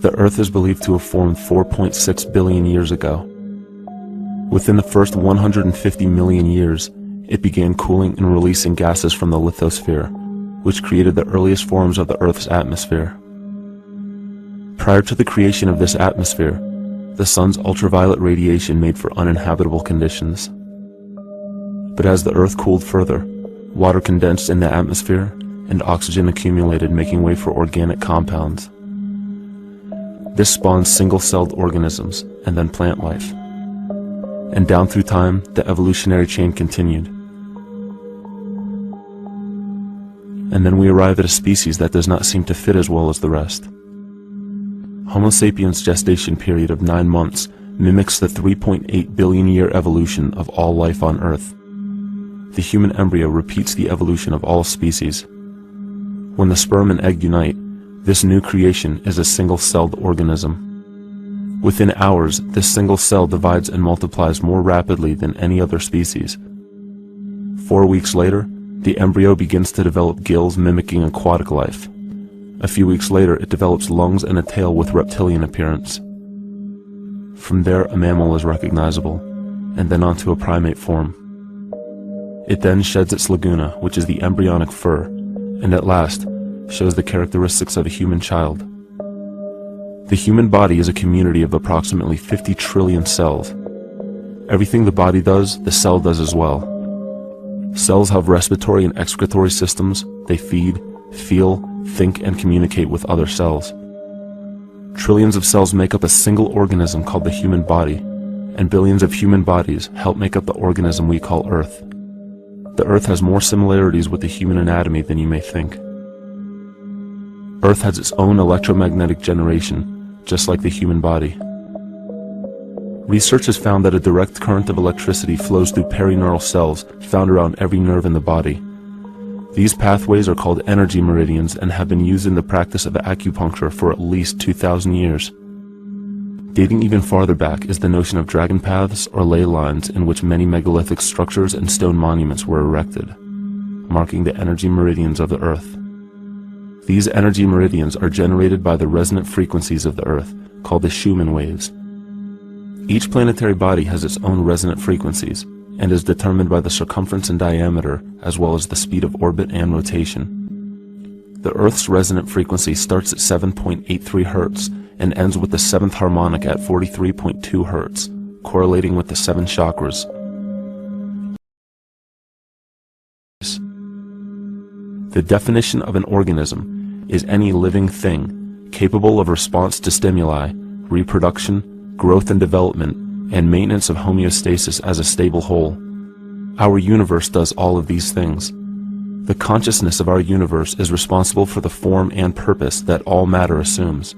The Earth is believed to have formed 4.6 billion years ago. Within the first 150 million years, it began cooling and releasing gases from the lithosphere, which created the earliest forms of the Earth's atmosphere. Prior to the creation of this atmosphere, the sun's ultraviolet radiation made for uninhabitable conditions. But as the Earth cooled further, water condensed in the atmosphere and oxygen accumulated, making way for organic compounds. This spawned single-celled organisms and then plant life. And down through time, the evolutionary chain continued. And then we arrive at a species that does not seem to fit as well as the rest. Homo sapiens' gestation period of 9 months mimics the 3.8 billion year evolution of all life on Earth. The human embryo repeats the evolution of all species. When the sperm and egg unite, this new creation is a single-celled organism. Within hours, this single cell divides and multiplies more rapidly than any other species. 4 weeks later, the embryo begins to develop gills mimicking aquatic life. A few weeks later, it develops lungs and a tail with reptilian appearance. From there, a mammal is recognizable, and then onto a primate form. It then sheds its laguna, which is the embryonic fur, and at last, shows the characteristics of a human child. The human body is a community of approximately 50 trillion cells. Everything the body does, the cell does as well. Cells have respiratory and excretory systems. They feed, feel, think, and communicate with other cells. Trillions of cells make up a single organism called the human body, and billions of human bodies help make up the organism we call Earth. The Earth has more similarities with the human anatomy than you may think. Earth has its own electromagnetic generation, just like the human body. Research has found that a direct current of electricity flows through perineural cells found around every nerve in the body. These pathways are called energy meridians and have been used in the practice of acupuncture for at least 2,000 years. Dating even farther back is the notion of dragon paths or ley lines, in which many megalithic structures and stone monuments were erected, marking the energy meridians of the Earth. These energy meridians are generated by the resonant frequencies of the Earth, called the Schumann waves. Each planetary body has its own resonant frequencies, and is determined by the circumference and diameter, as well as the speed of orbit and rotation. The Earth's resonant frequency starts at 7.83 Hz and ends with the 7th harmonic at 43.2 Hz, correlating with the 7 chakras. The definition of an organism is any living thing capable of response to stimuli, reproduction, growth and development, and maintenance of homeostasis as a stable whole. Our universe does all of these things. The consciousness of our universe is responsible for the form and purpose that all matter assumes.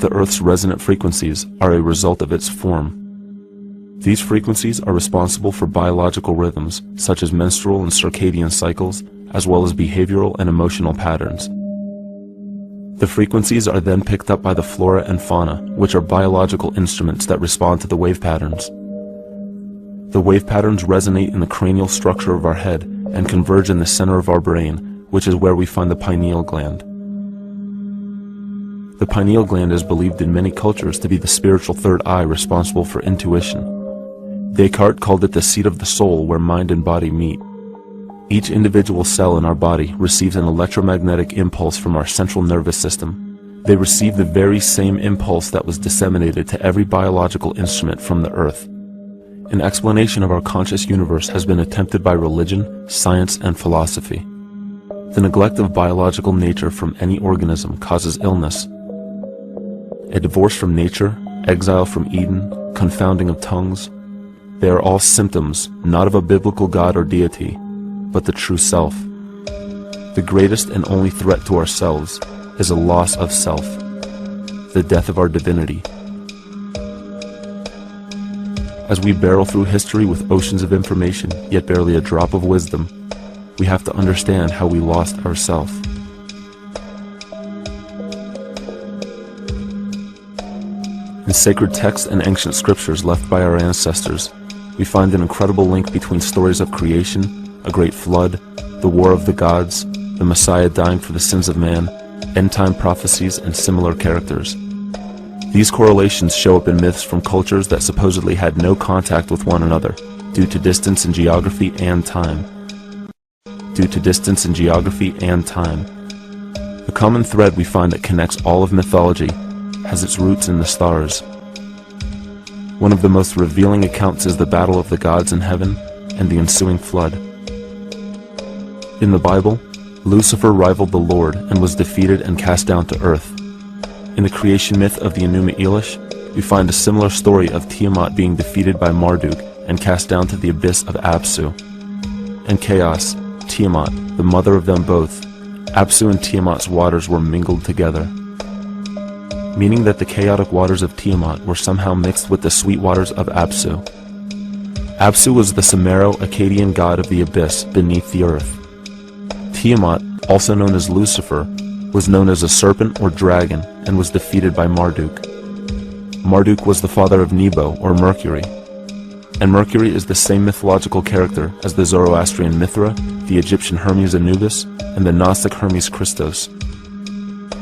The Earth's resonant frequencies are a result of its form. These frequencies are responsible for biological rhythms, such as menstrual and circadian cycles, as well as behavioral and emotional patterns. The frequencies are then picked up by the flora and fauna, which are biological instruments that respond to the wave patterns. The wave patterns resonate in the cranial structure of our head and converge in the center of our brain, which is where we find the pineal gland. The pineal gland is believed in many cultures to be the spiritual third eye responsible for intuition. Descartes called it the seat of the soul where mind and body meet. Each individual cell in our body receives an electromagnetic impulse from our central nervous system. They receive the very same impulse that was disseminated to every biological instrument from the Earth. An explanation of our conscious universe has been attempted by religion, science, and philosophy. The neglect of biological nature from any organism causes illness. A divorce from nature, exile from Eden, confounding of tongues, they are all symptoms, not of a biblical God or deity, but the true self. The greatest and only threat to ourselves is a loss of self, the death of our divinity. As we barrel through history with oceans of information, yet barely a drop of wisdom, we have to understand how we lost ourselves. In sacred texts and ancient scriptures left by our ancestors, we find an incredible link between stories of creation, a great flood, the war of the gods, the Messiah dying for the sins of man, end-time prophecies, and similar characters. These correlations show up in myths from cultures that supposedly had no contact with one another, due to distance in geography and time. The common thread we find that connects all of mythology has its roots in the stars. One of the most revealing accounts is the battle of the gods in heaven and the ensuing flood. In the Bible, Lucifer rivaled the Lord and was defeated and cast down to earth. In the creation myth of the Enuma Elish, we find a similar story of Tiamat being defeated by Marduk and cast down to the abyss of Apsu. In chaos, Tiamat, the mother of them both, Apsu and Tiamat's waters were mingled together, meaning that the chaotic waters of Tiamat were somehow mixed with the sweet waters of Apsu. Apsu was the Sumero-Akkadian god of the abyss beneath the earth. Tiamat, also known as Lucifer, was known as a serpent or dragon and was defeated by Marduk. Marduk was the father of Nebo or Mercury, and Mercury is the same mythological character as the Zoroastrian Mithra, the Egyptian Hermes Anubis, and the Gnostic Hermes Christos.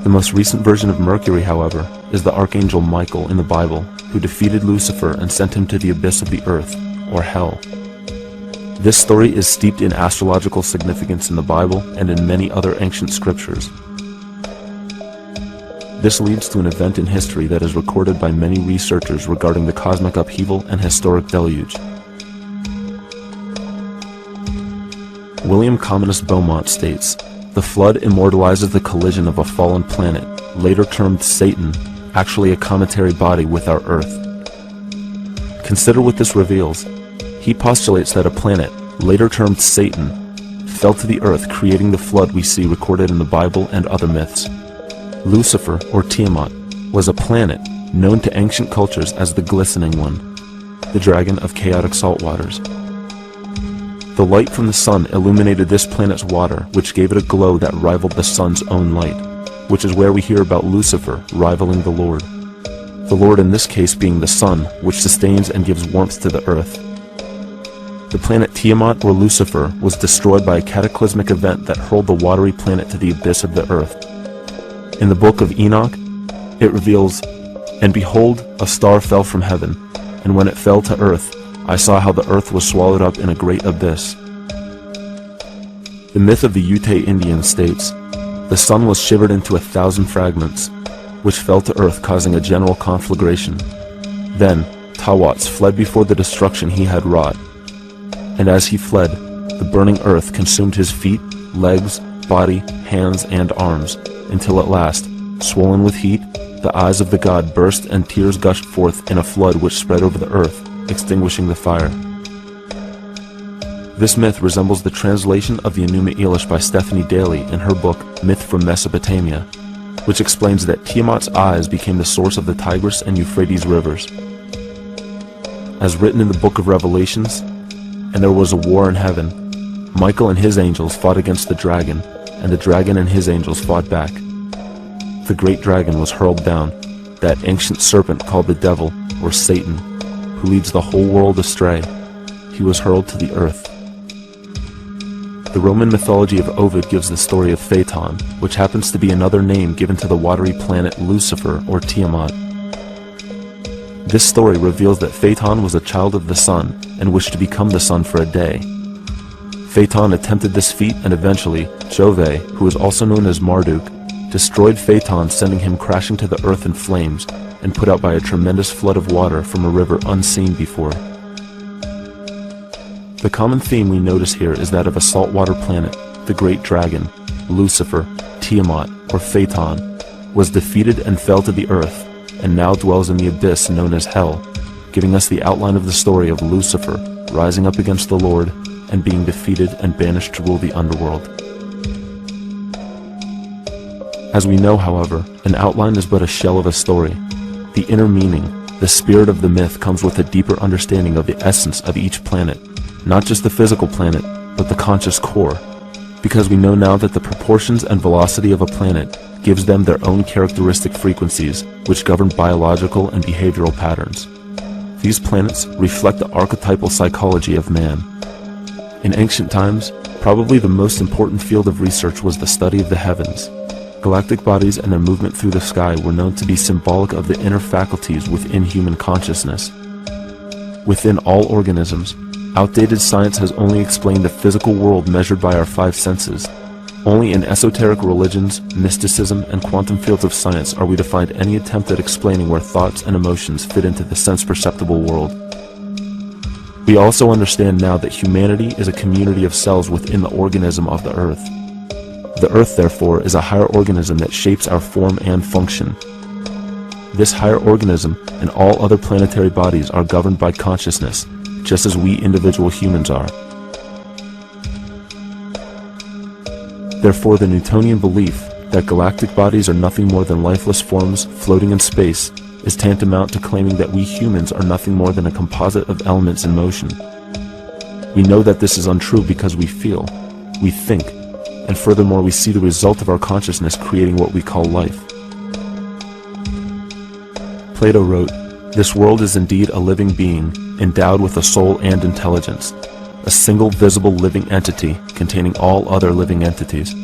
The most recent version of Mercury, however, is the Archangel Michael in the Bible, who defeated Lucifer and sent him to the abyss of the earth, or hell. This story is steeped in astrological significance in the Bible and in many other ancient scriptures. This leads to an event in history that is recorded by many researchers regarding the cosmic upheaval and historic deluge. William Commonus Beaumont states, "The flood immortalizes the collision of a fallen planet, later termed Satan, actually a cometary body with our Earth." Consider what this reveals. He postulates that a planet, later termed Satan, fell to the earth, creating the flood we see recorded in the Bible and other myths. Lucifer, or Tiamat, was a planet known to ancient cultures as the Glistening One, the dragon of chaotic salt waters. The light from the sun illuminated this planet's water, which gave it a glow that rivaled the sun's own light, which is where we hear about Lucifer rivaling the Lord. The Lord in this case being the sun, which sustains and gives warmth to the earth. The planet Tiamat, or Lucifer, was destroyed by a cataclysmic event that hurled the watery planet to the abyss of the earth. In the book of Enoch, it reveals, "And behold, a star fell from heaven, and when it fell to earth, I saw how the earth was swallowed up in a great abyss." The myth of the Ute Indians states, "The sun was shivered into 1,000 fragments, which fell to earth, causing a general conflagration. Then Tawats fled before the destruction he had wrought. And as he fled, the burning earth consumed his feet, legs, body, hands, and arms, until at last, swollen with heat, the eyes of the god burst and tears gushed forth in a flood which spread over the earth, extinguishing the fire." This myth resembles the translation of the Enuma Elish by Stephanie Daly in her book Myth from Mesopotamia, which explains that Tiamat's eyes became the source of the Tigris and Euphrates rivers. As written in the book of Revelations, "And there was a war in heaven. Michael and his angels fought against the dragon, and the dragon and his angels fought back. The great dragon was hurled down, that ancient serpent called the devil, or Satan, who leads the whole world astray. He was hurled to the earth." The Roman mythology of Ovid gives the story of Phaeton, which happens to be another name given to the watery planet Lucifer, or Tiamat. This story reveals that Phaeton was a child of the sun and wished to become the sun for a day. Phaeton attempted this feat, and eventually, Jove, who is also known as Marduk, destroyed Phaeton, sending him crashing to the earth in flames and put out by a tremendous flood of water from a river unseen before. The common theme we notice here is that of a saltwater planet, the great dragon, Lucifer, Tiamat, or Phaeton, was defeated and fell to the earth, and now dwells in the abyss known as hell, giving us the outline of the story of Lucifer rising up against the Lord and being defeated and banished to rule the underworld. As we know, however, an outline is but a shell of a story. The inner meaning, the spirit of the myth, comes with a deeper understanding of the essence of each planet, not just the physical planet, but the conscious core, because we know now that the proportions and velocity of a planet gives them their own characteristic frequencies, which govern biological and behavioral patterns. These planets reflect the archetypal psychology of man. In ancient times, probably the most important field of research was the study of the heavens. Galactic bodies and their movement through the sky were known to be symbolic of the inner faculties within human consciousness. Within all organisms, outdated science has only explained the physical world measured by our five senses. Only in esoteric religions, mysticism, and quantum fields of science are we to find any attempt at explaining where thoughts and emotions fit into the sense-perceptible world. We also understand now that humanity is a community of cells within the organism of the Earth. The Earth, therefore, is a higher organism that shapes our form and function. This higher organism and all other planetary bodies are governed by consciousness, just as we individual humans are. Therefore, the Newtonian belief that galactic bodies are nothing more than lifeless forms floating in space is tantamount to claiming that we humans are nothing more than a composite of elements in motion. We know that this is untrue because we feel, we think, and furthermore we see the result of our consciousness creating what we call life. Plato wrote, "This world is indeed a living being, endowed with a soul and intelligence, a single visible living entity containing all other living entities,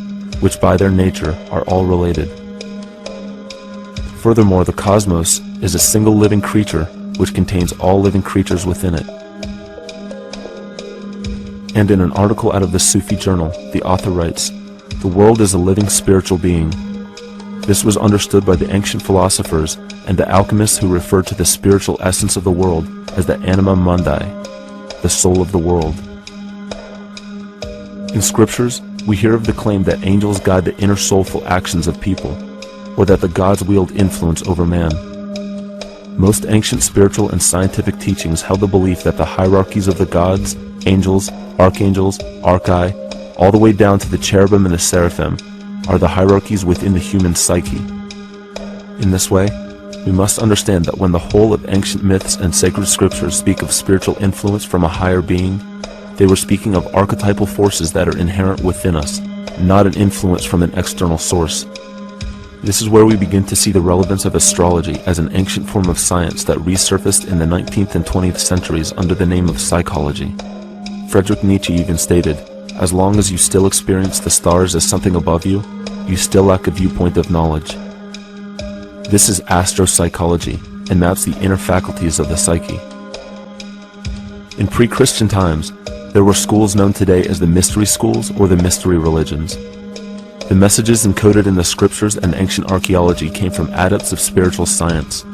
which by their nature are all related." Furthermore, the cosmos is a single living creature which contains all living creatures within it. And in an article out of the Sufi journal, the author writes, "The world is a living spiritual being." This was understood by the ancient philosophers and the alchemists who referred to the spiritual essence of the world as the anima mundi, the soul of the world. In scriptures, we hear of the claim that angels guide the inner soulful actions of people, or that the gods wield influence over man. Most ancient spiritual and scientific teachings held the belief that the hierarchies of the gods, angels, archangels, archai, all the way down to the cherubim and the seraphim, are the hierarchies within the human psyche. In this way, we must understand that when the whole of ancient myths and sacred scriptures speak of spiritual influence from a higher being, they were speaking of archetypal forces that are inherent within us, not an influence from an external source. This is where we begin to see the relevance of astrology as an ancient form of science that resurfaced in the 19th and 20th centuries under the name of psychology. Friedrich Nietzsche even stated, "As long as you still experience the stars as something above you, you still lack a viewpoint of knowledge." This is astropsychology, and maps the inner faculties of the psyche. In pre-Christian times, there were schools known today as the mystery schools or the mystery religions. The messages encoded in the scriptures and ancient archaeology came from adepts of spiritual science.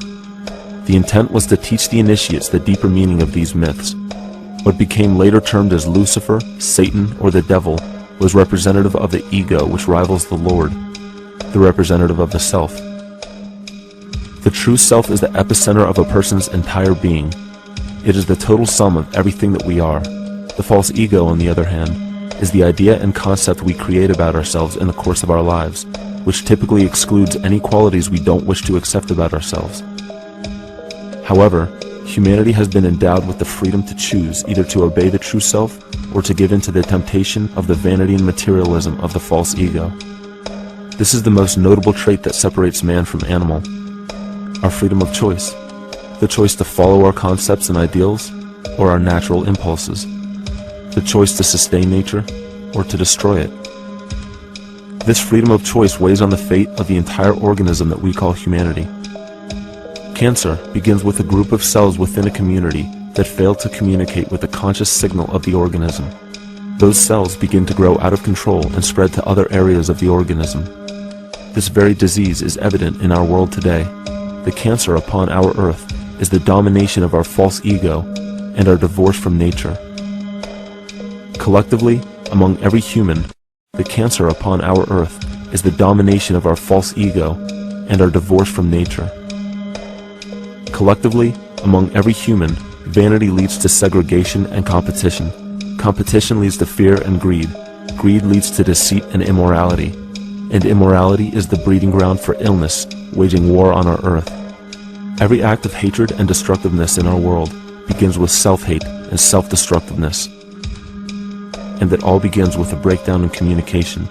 The intent was to teach the initiates the deeper meaning of these myths. What became later termed as Lucifer, Satan, or the devil was representative of the ego, which rivals the Lord, the representative of the self. The true self is the epicenter of a person's entire being. It is the total sum of everything that we are. The false ego, on the other hand, is the idea and concept we create about ourselves in the course of our lives, which typically excludes any qualities we don't wish to accept about ourselves. However, humanity has been endowed with the freedom to choose either to obey the true self or to give in to the temptation of the vanity and materialism of the false ego. This is the most notable trait that separates man from animal: our freedom of choice, the choice to follow our concepts and ideals or our natural impulses, the choice to sustain nature or to destroy it. This freedom of choice weighs on the fate of the entire organism that we call humanity. Cancer begins with a group of cells within a community that fail to communicate with the conscious signal of the organism. Those cells begin to grow out of control and spread to other areas of the organism. This very disease is evident in our world today. The cancer upon our earth is the domination of our false ego and our divorce from nature. Collectively, among every human, the cancer upon our earth is the domination of our false ego and our divorce from nature. Collectively, among every human, vanity leads to segregation and competition. Competition leads to fear and greed. Greed leads to deceit and immorality. And immorality is the breeding ground for illness, waging war on our earth. Every act of hatred and destructiveness in our world begins with self-hate and self-destructiveness. and that all begins with a breakdown in communication.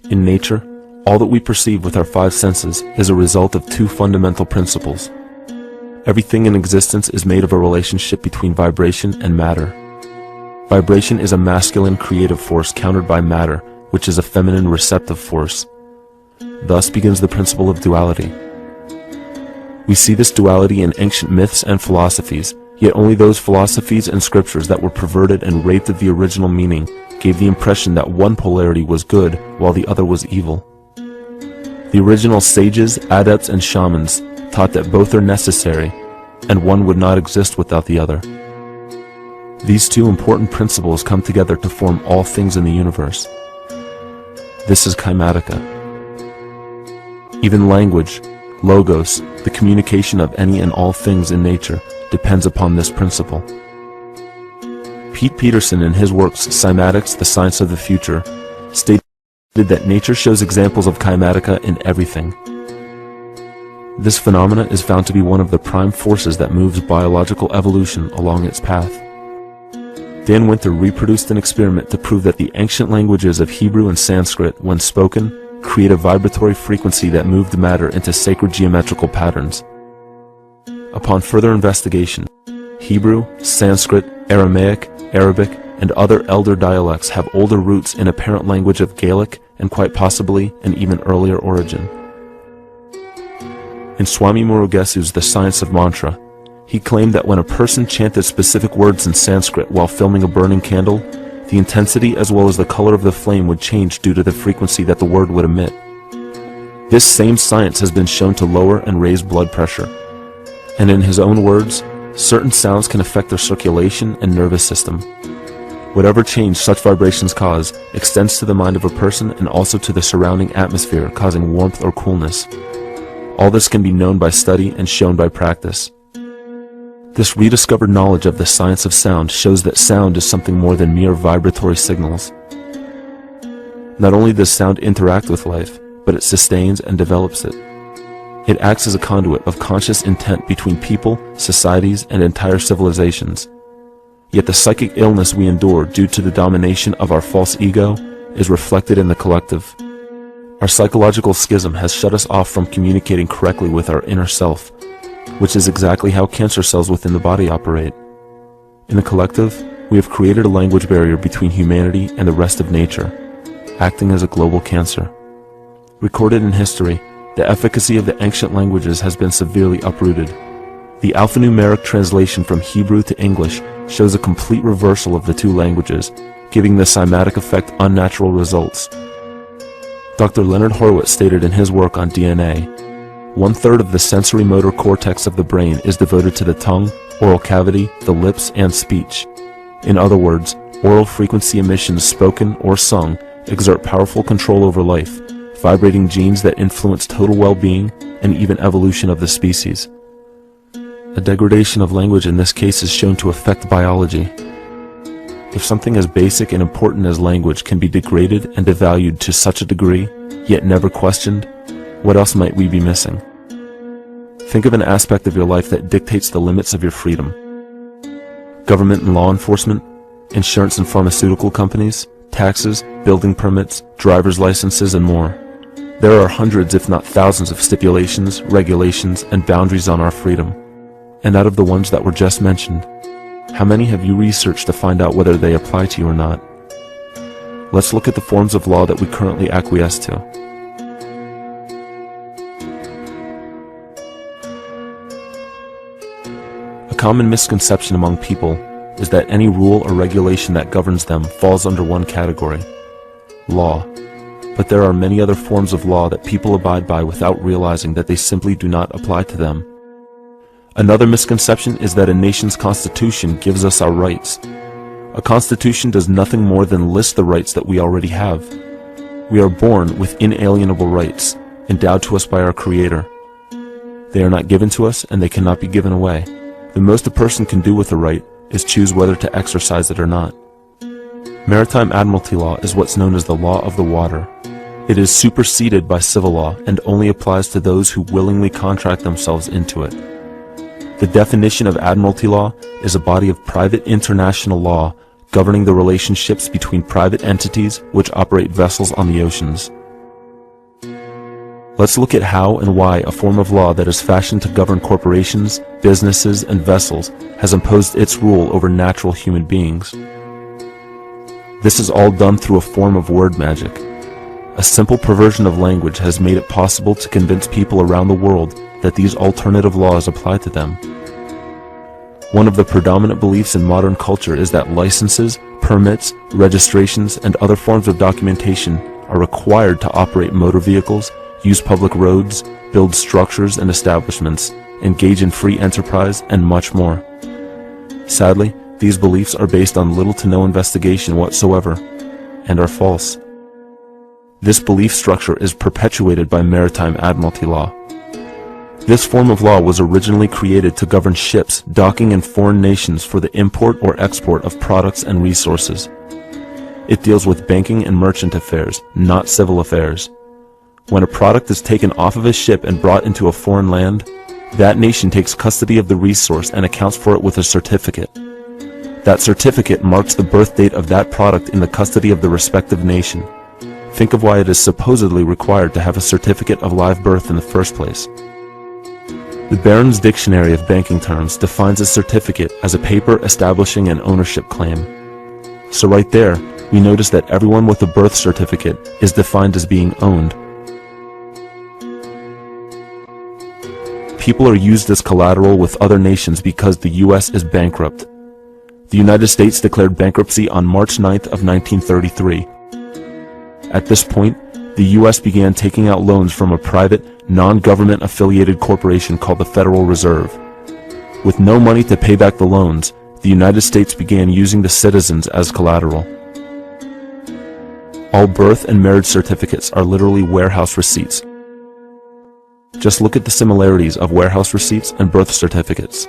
In nature, all that we perceive with our five senses is a result of two fundamental principles. Everything in existence is made of a relationship between vibration and matter. Vibration is a masculine creative force countered by matter, which is a feminine receptive force. Thus begins the principle of duality. We see this duality in ancient myths and philosophies, yet only those philosophies and scriptures that were perverted and raped of the original meaning gave the impression that one polarity was good while the other was evil. The original sages, adepts, and shamans taught that both are necessary, and one would not exist without the other. These two important principles come together to form all things in the universe. This is Kymatica. Even language, logos, the communication of any and all things in nature, depends upon this principle. Pete Peterson, in his works Cymatics, the Science of the Future, stated that nature shows examples of Kymatica in everything. This phenomena is found to be one of the prime forces that moves biological evolution along its path. Dan Winter reproduced an experiment to prove that the ancient languages of Hebrew and Sanskrit, when spoken, create a vibratory frequency that moved matter into sacred geometrical patterns. Upon further investigation, Hebrew, Sanskrit, Aramaic, Arabic, and other elder dialects have older roots in a parent language of Gaelic and quite possibly an even earlier origin. In Swami Murugesu's The Science of Mantra, he claimed that when a person chanted specific words in Sanskrit while filming a burning candle, the intensity as well as the color of the flame would change due to the frequency that the word would emit. This same science has been shown to lower and raise blood pressure. And in his own words, certain sounds can affect their circulation and nervous system. Whatever change such vibrations cause extends to the mind of a person and also to the surrounding atmosphere, causing warmth or coolness. All this can be known by study and shown by practice. This rediscovered knowledge of the science of sound shows that sound is something more than mere vibratory signals. Not only does sound interact with life, but it sustains and develops it. It acts as a conduit of conscious intent between people, societies, and entire civilizations. Yet the psychic illness we endure due to the domination of our false ego is reflected in the collective. Our psychological schism has shut us off from communicating correctly with our inner self, which is exactly how cancer cells within the body operate. In the collective, we have created a language barrier between humanity and the rest of nature, acting as a global cancer. Recorded in history, the efficacy of the ancient languages has been severely uprooted. The alphanumeric translation from Hebrew to English shows a complete reversal of the two languages, giving the cymatic effect unnatural results. Dr. Leonard Horowitz stated in his work on DNA, 1/3 of the sensory motor cortex of the brain is devoted to the tongue, oral cavity, the lips, and speech. In other words, oral frequency emissions spoken or sung exert powerful control over life, vibrating genes that influence total well-being and even evolution of the species. A degradation of language in this case is shown to affect biology. If something as basic and important as language can be degraded and devalued to such a degree, yet never questioned, what else might we be missing? Think of an aspect of your life that dictates the limits of your freedom. Government and law enforcement, insurance and pharmaceutical companies, taxes, building permits, driver's licenses, and more. There are hundreds if not thousands of stipulations, regulations, and boundaries on our freedom. And out of the ones that were just mentioned, how many have you researched to find out whether they apply to you or not? Let's look at the forms of law that we currently acquiesce to. A common misconception among people is that any rule or regulation that governs them falls under one category, law. But there are many other forms of law that people abide by without realizing that they simply do not apply to them. Another misconception is that a nation's constitution gives us our rights. A constitution does nothing more than list the rights that we already have. We are born with inalienable rights, endowed to us by our Creator. They are not given to us, and they cannot be given away. The most a person can do with a right is choose whether to exercise it or not. Maritime admiralty law is what's known as the law of the water. It is superseded by civil law and only applies to those who willingly contract themselves into it. The definition of admiralty law is a body of private international law governing the relationships between private entities which operate vessels on the oceans. Let's look at how and why a form of law that is fashioned to govern corporations, businesses, and vessels has imposed its rule over natural human beings. This is all done through a form of word magic. A simple perversion of language has made it possible to convince people around the world that these alternative laws apply to them. One of the predominant beliefs in modern culture is that licenses, permits, registrations, and other forms of documentation are required to operate motor vehicles, use public roads, build structures and establishments, engage in free enterprise, and much more. Sadly, these beliefs are based on little to no investigation whatsoever, and are false. This belief structure is perpetuated by maritime admiralty law. This form of law was originally created to govern ships docking in foreign nations for the import or export of products and resources. It deals with banking and merchant affairs, not civil affairs. When a product is taken off of a ship and brought into a foreign land, that nation takes custody of the resource and accounts for it with a certificate. That certificate marks the birth date of that product in the custody of the respective nation. Think of why it is supposedly required to have a certificate of live birth in the first place. The Barron's Dictionary of Banking Terms defines a certificate as a paper establishing an ownership claim. So right there, we notice that everyone with a birth certificate is defined as being owned. People are used as collateral with other nations because the U.S. is bankrupt. The United States declared bankruptcy on March 9th of 1933. At this point, the U.S. began taking out loans from a private, non-government affiliated corporation called the Federal Reserve. With no money to pay back the loans, the United States began using the citizens as collateral. All birth and marriage certificates are literally warehouse receipts. Just look at the similarities of warehouse receipts and birth certificates.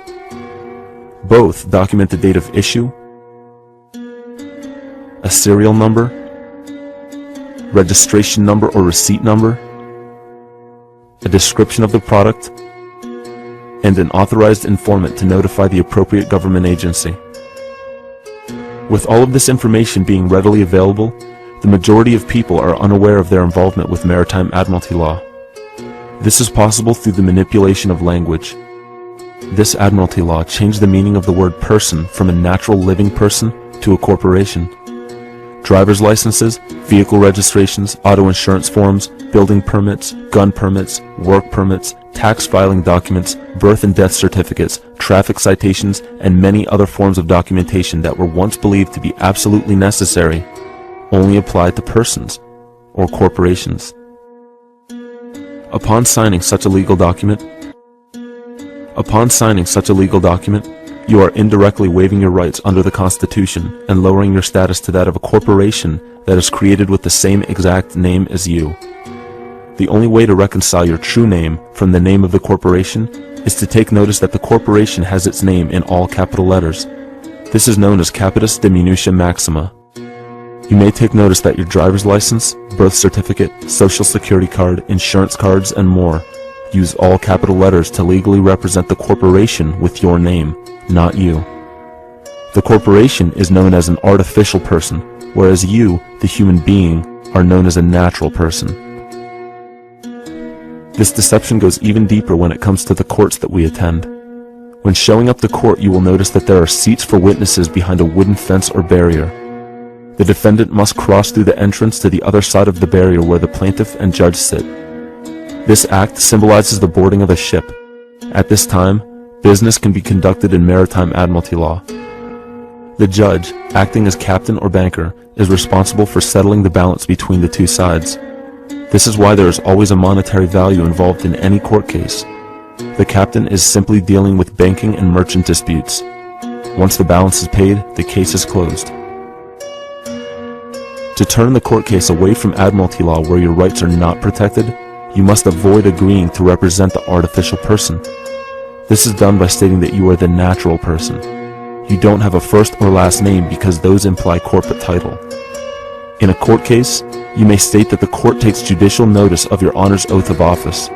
Both document the date of issue, a serial number, registration number or receipt number, a description of the product, and an authorized informant to notify the appropriate government agency. With all of this information being readily available, the majority of people are unaware of their involvement with maritime admiralty law. This is possible through the manipulation of language. This admiralty law changed the meaning of the word person from a natural living person to a corporation. Driver's licenses, vehicle registrations, auto insurance forms, building permits, gun permits, work permits, tax filing documents, birth and death certificates, traffic citations, and many other forms of documentation that were once believed to be absolutely necessary only applied to persons or corporations. Upon signing such a legal document, you are indirectly waiving your rights under the Constitution and lowering your status to that of a corporation that is created with the same exact name as you. The only way to reconcile your true name from the name of the corporation is to take notice that the corporation has its name in all capital letters. This is known as capitis diminutia maxima. You may take notice that your driver's license, birth certificate, social security card, insurance cards, and more use all capital letters to legally represent the corporation with your name, not you. The corporation is known as an artificial person, whereas you, the human being, are known as a natural person. This deception goes even deeper when it comes to the courts that we attend. When showing up to court, you will notice that there are seats for witnesses behind a wooden fence or barrier. The defendant must cross through the entrance to the other side of the barrier where the plaintiff and judge sit. This act symbolizes the boarding of a ship. At this time, business can be conducted in maritime admiralty law. The judge, acting as captain or banker, is responsible for settling the balance between the two sides. This is why there is always a monetary value involved in any court case. The captain is simply dealing with banking and merchant disputes. Once the balance is paid, the case is closed. To turn the court case away from admiralty law where your rights are not protected, you must avoid agreeing to represent the artificial person. This is done by stating that you are the natural person. You don't have a first or last name because those imply corporate title. In a court case, you may state that the court takes judicial notice of your honor's oath of office.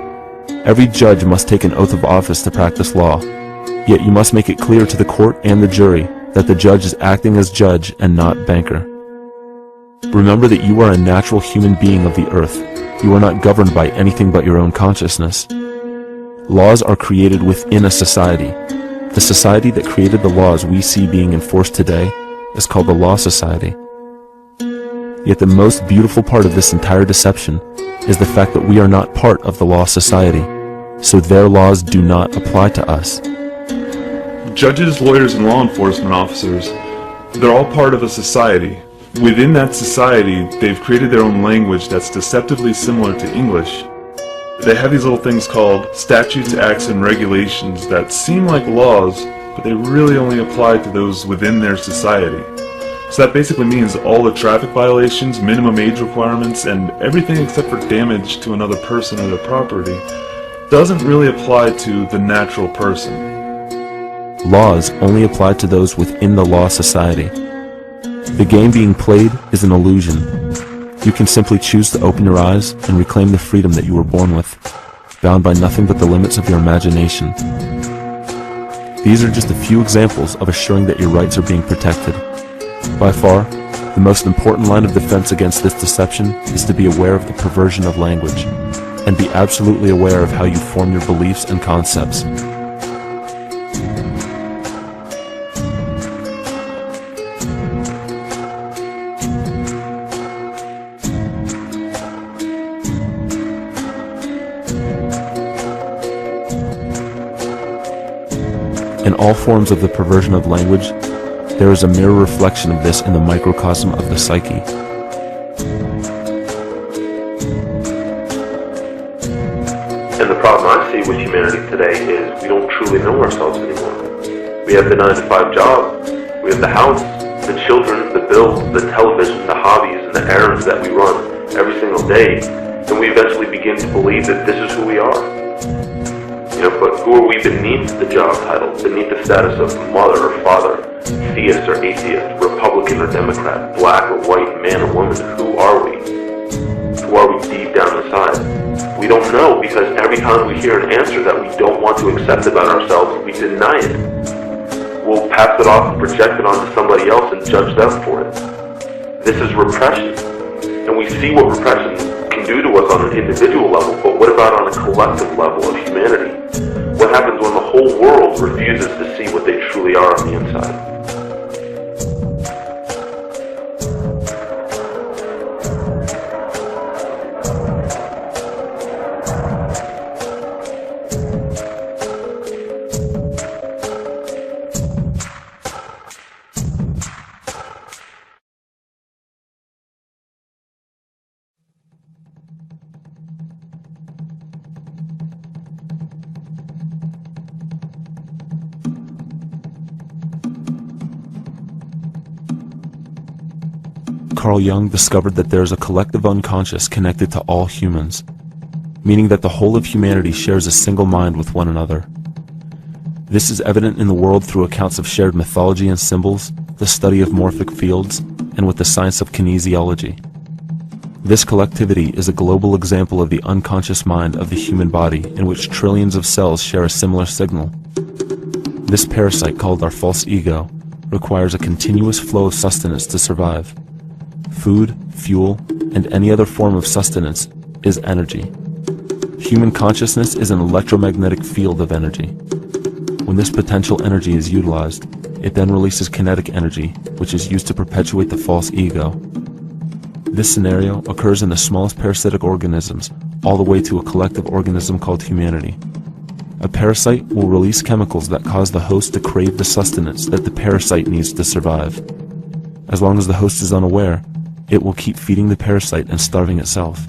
Every judge must take an oath of office to practice law, yet you must make it clear to the court and the jury that the judge is acting as judge and not banker. Remember that you are a natural human being of the earth. You are not governed by anything but your own consciousness. Laws are created within a society. The society that created the laws we see being enforced today is called the Law Society. Yet the most beautiful part of this entire deception is the fact that we are not part of the Law Society, so their laws do not apply to us. Judges, lawyers, and law enforcement officers, they're all part of a society. Within that society, they've created their own language that's deceptively similar to English. They have these little things called statutes, acts, and regulations that seem like laws, but they really only apply to those within their society. So that basically means all the traffic violations, minimum age requirements, and everything except for damage to another person or their property doesn't really apply to the natural person. Laws only apply to those within the Law Society. The game being played is an illusion. You can simply choose to open your eyes and reclaim the freedom that you were born with, bound by nothing but the limits of your imagination. These are just a few examples of assuring that your rights are being protected. By far, the most important line of defense against this deception is to be aware of the perversion of language, and be absolutely aware of how you form your beliefs and concepts. In all forms of the perversion of language, there is a mirror reflection of this in the microcosm of the psyche. And the problem I see with humanity today is we don't truly know ourselves anymore. We have the 9-to-5 job, we have the house, the children, the bills, the television, the hobbies, and the errands that we run every single day, and we eventually begin to believe that this is who we are. But who are we beneath the job title, beneath the status of mother or father, theist or atheist, Republican or Democrat, black or white, man or woman? Who are we? Who are we deep down inside? We don't know, because every time we hear an answer that we don't want to accept about ourselves, we deny it. We'll pass it off and project it onto somebody else and judge them for it. This is repression. And we see what repression can do to us on an individual level, but what about on a collective level of humanity? What happens when the whole world refuses to see what they truly are on the inside? Carl Jung discovered that there is a collective unconscious connected to all humans, meaning that the whole of humanity shares a single mind with one another. This is evident in the world through accounts of shared mythology and symbols, the study of morphic fields, and with the science of kinesiology. This collectivity is a global example of the unconscious mind of the human body, in which trillions of cells share a similar signal. This parasite, called our false ego, requires a continuous flow of sustenance to survive. Food, fuel, and any other form of sustenance is energy. Human consciousness is an electromagnetic field of energy. When this potential energy is utilized, it then releases kinetic energy, which is used to perpetuate the false ego. This scenario occurs in the smallest parasitic organisms, all the way to a collective organism called humanity. A parasite will release chemicals that cause the host to crave the sustenance that the parasite needs to survive. As long as the host is unaware, it will keep feeding the parasite and starving itself.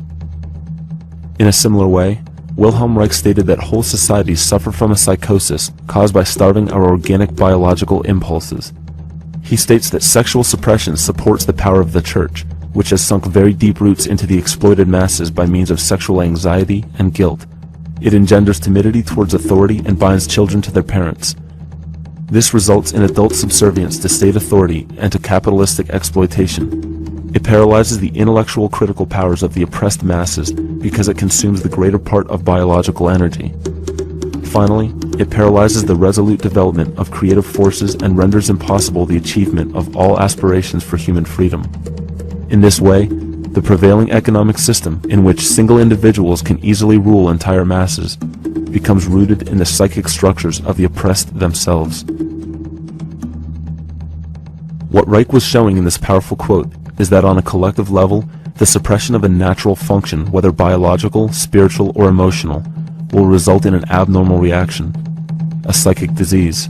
In a similar way, Wilhelm Reich stated that whole societies suffer from a psychosis caused by starving our organic biological impulses. He states that sexual suppression supports the power of the church, which has sunk very deep roots into the exploited masses by means of sexual anxiety and guilt. It engenders timidity towards authority and binds children to their parents. This results in adult subservience to state authority and to capitalistic exploitation. It paralyzes the intellectual critical powers of the oppressed masses because it consumes the greater part of biological energy. Finally, it paralyzes the resolute development of creative forces and renders impossible the achievement of all aspirations for human freedom. In this way, the prevailing economic system, in which single individuals can easily rule entire masses, becomes rooted in the psychic structures of the oppressed themselves. What Reich was showing in this powerful quote is that on a collective level, the suppression of a natural function, whether biological, spiritual, or emotional, will result in an abnormal reaction, a psychic disease.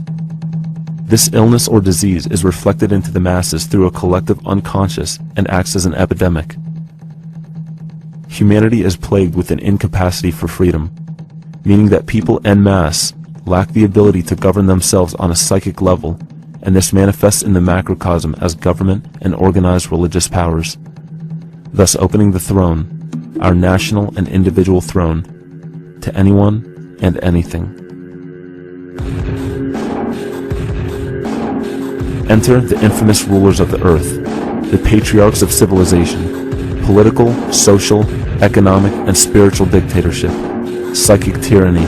This illness or disease is reflected into the masses through a collective unconscious and acts as an epidemic. Humanity is plagued with an incapacity for freedom, meaning that people en masse lack the ability to govern themselves on a psychic level, and this manifests in the macrocosm as government and organized religious powers, thus opening the throne, our national and individual throne, to anyone and anything. Enter the infamous rulers of the earth, the patriarchs of civilization, political, social, economic, and spiritual dictatorship, psychic tyranny.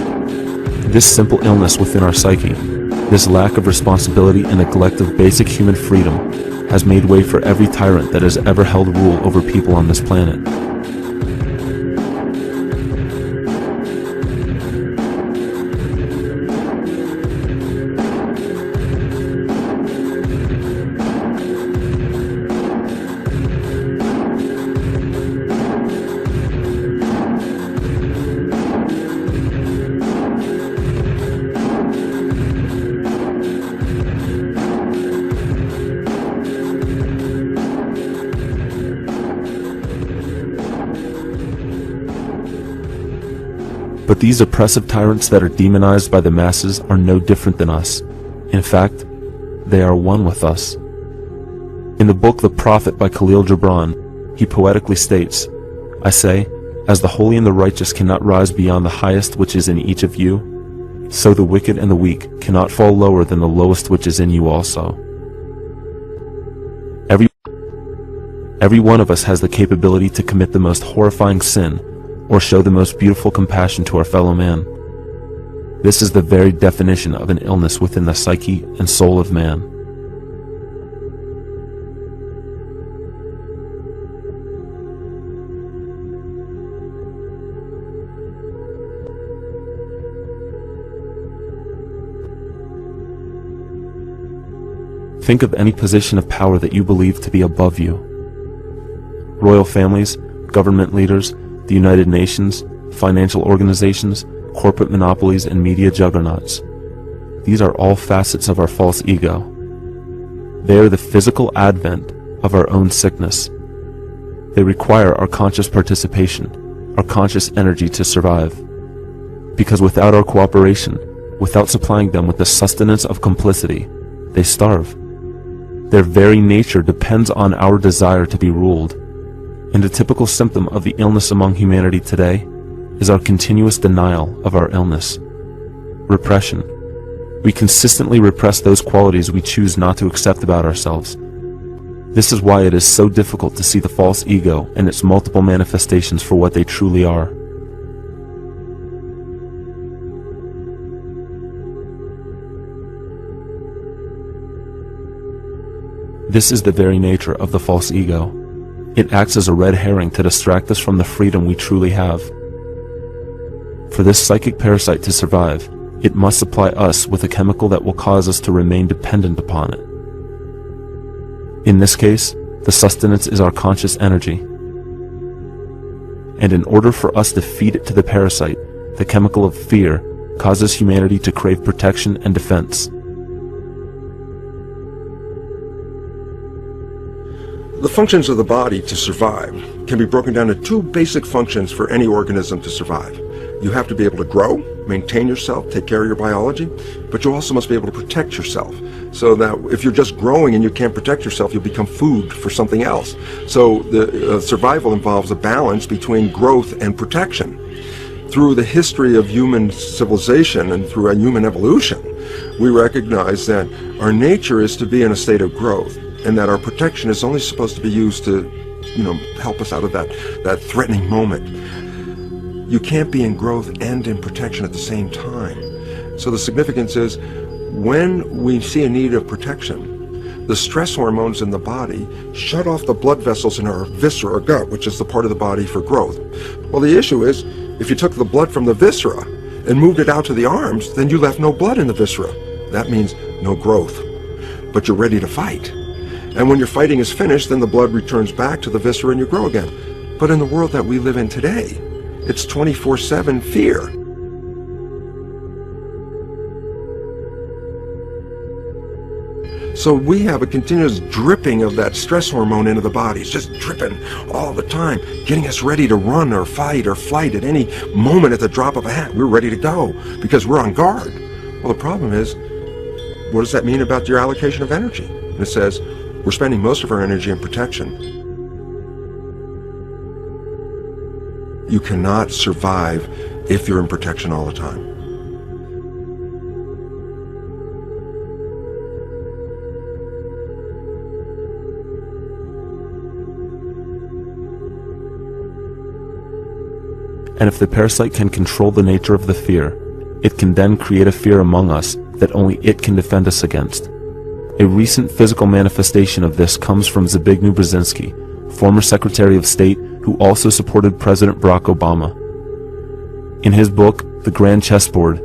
This simple illness within our psyche, this lack of responsibility and neglect of basic human freedom, has made way for every tyrant that has ever held rule over people on this planet. But these oppressive tyrants that are demonized by the masses are no different than us. In fact, they are one with us. In the book The Prophet by Khalil Gibran, he poetically states, "I say, as the holy and the righteous cannot rise beyond the highest which is in each of you, so the wicked and the weak cannot fall lower than the lowest which is in you also." Every one of us has the capability to commit the most horrifying sin, or show the most beautiful compassion to our fellow man. This is the very definition of an illness within the psyche and soul of man. Think of any position of power that you believe to be above you. Royal families, government leaders, the United Nations, financial organizations, corporate monopolies, and media juggernauts. These are all facets of our false ego. They are the physical advent of our own sickness. They require our conscious participation, our conscious energy to survive. Because without our cooperation, without supplying them with the sustenance of complicity, they starve. Their very nature depends on our desire to be ruled. And a typical symptom of the illness among humanity today is our continuous denial of our illness. Repression. We consistently repress those qualities we choose not to accept about ourselves. This is why it is so difficult to see the false ego and its multiple manifestations for what they truly are. This is the very nature of the false ego. It acts as a red herring to distract us from the freedom we truly have. For this psychic parasite to survive, it must supply us with a chemical that will cause us to remain dependent upon it. In this case, the sustenance is our conscious energy. And in order for us to feed it to the parasite, the chemical of fear causes humanity to crave protection and defense. The functions of the body to survive can be broken down to two basic functions for any organism to survive: You have to be able to grow, maintain yourself, take care of your biology, but you also must be able to protect yourself. So that if you're just growing and you can't protect yourself, you'll become food for something else. So the survival involves a balance between growth and protection. Through the history of human civilization and through human evolution, we recognize that our nature is to be in a state of growth, and that our protection is only supposed to be used to, help us out of that threatening moment. You can't be in growth and in protection at the same time. So the significance is, when we see a need of protection, the stress hormones in the body shut off the blood vessels in our viscera or gut, which is the part of the body for growth. Well, the issue is, if you took the blood from the viscera and moved it out to the arms, then you left no blood in the viscera. That means no growth. But you're ready to fight. And when your fighting is finished, then the blood returns back to the viscera and you grow again. But in the world that we live in today, it's 24/7 fear. So we have a continuous dripping of that stress hormone into the body. It's just dripping all the time, getting us ready to run or fight or flight at any moment at the drop of a hat. We're ready to go because we're on guard. Well, the problem is, what does that mean about your allocation of energy? And it says, we're spending most of our energy in protection. You cannot survive if you're in protection all the time. And if the parasite can control the nature of the fear, it can then create a fear among us that only it can defend us against. A recent physical manifestation of this comes from Zbigniew Brzezinski, former Secretary of State who also supported President Barack Obama. In his book, The Grand Chessboard,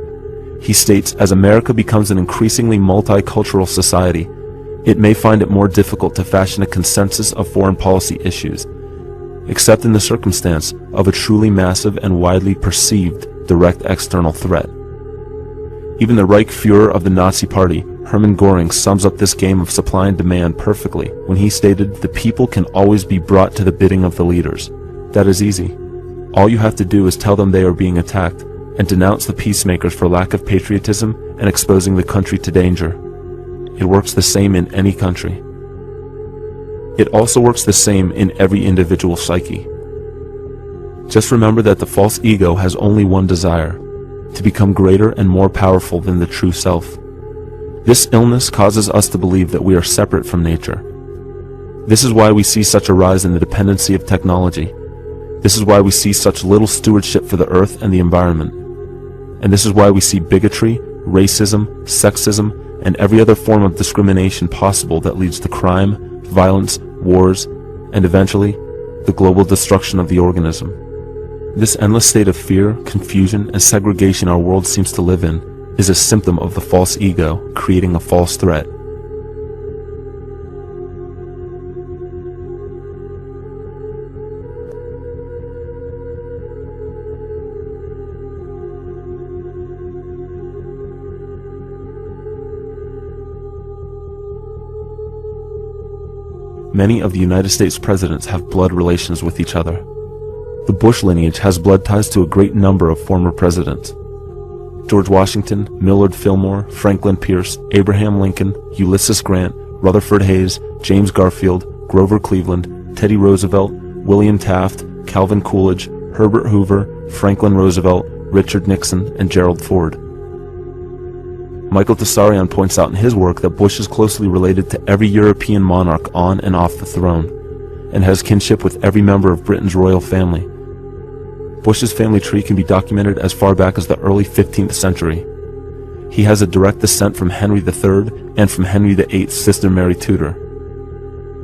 he states, as America becomes an increasingly multicultural society, it may find it more difficult to fashion a consensus of foreign policy issues, except in the circumstance of a truly massive and widely perceived direct external threat. Even the Reichsfuhrer of the Nazi Party, Hermann Göring, sums up this game of supply and demand perfectly when he stated, "The people can always be brought to the bidding of the leaders." That is easy. All you have to do is tell them they are being attacked, and denounce the peacemakers for lack of patriotism and exposing the country to danger. It works the same in any country. It also works the same in every individual psyche. Just remember that the false ego has only one desire: to become greater and more powerful than the true self. This illness causes us to believe that we are separate from nature. This is why we see such a rise in the dependency of technology. This is why we see such little stewardship for the earth and the environment. And this is why we see bigotry, racism, sexism, and every other form of discrimination possible that leads to crime, violence, wars, and eventually, the global destruction of the organism. This endless state of fear, confusion, and segregation our world seems to live in is a symptom of the false ego creating a false threat. Many of the United States presidents have blood relations with each other. The Bush lineage has blood ties to a great number of former presidents. George Washington, Millard Fillmore, Franklin Pierce, Abraham Lincoln, Ulysses Grant, Rutherford Hayes, James Garfield, Grover Cleveland, Teddy Roosevelt, William Taft, Calvin Coolidge, Herbert Hoover, Franklin Roosevelt, Richard Nixon, and Gerald Ford. Michael Tessarian points out in his work that Bush is closely related to every European monarch on and off the throne, and has kinship with every member of Britain's royal family. Bush's family tree can be documented as far back as the early 15th century. He has a direct descent from Henry III and from Henry VIII's sister Mary Tudor.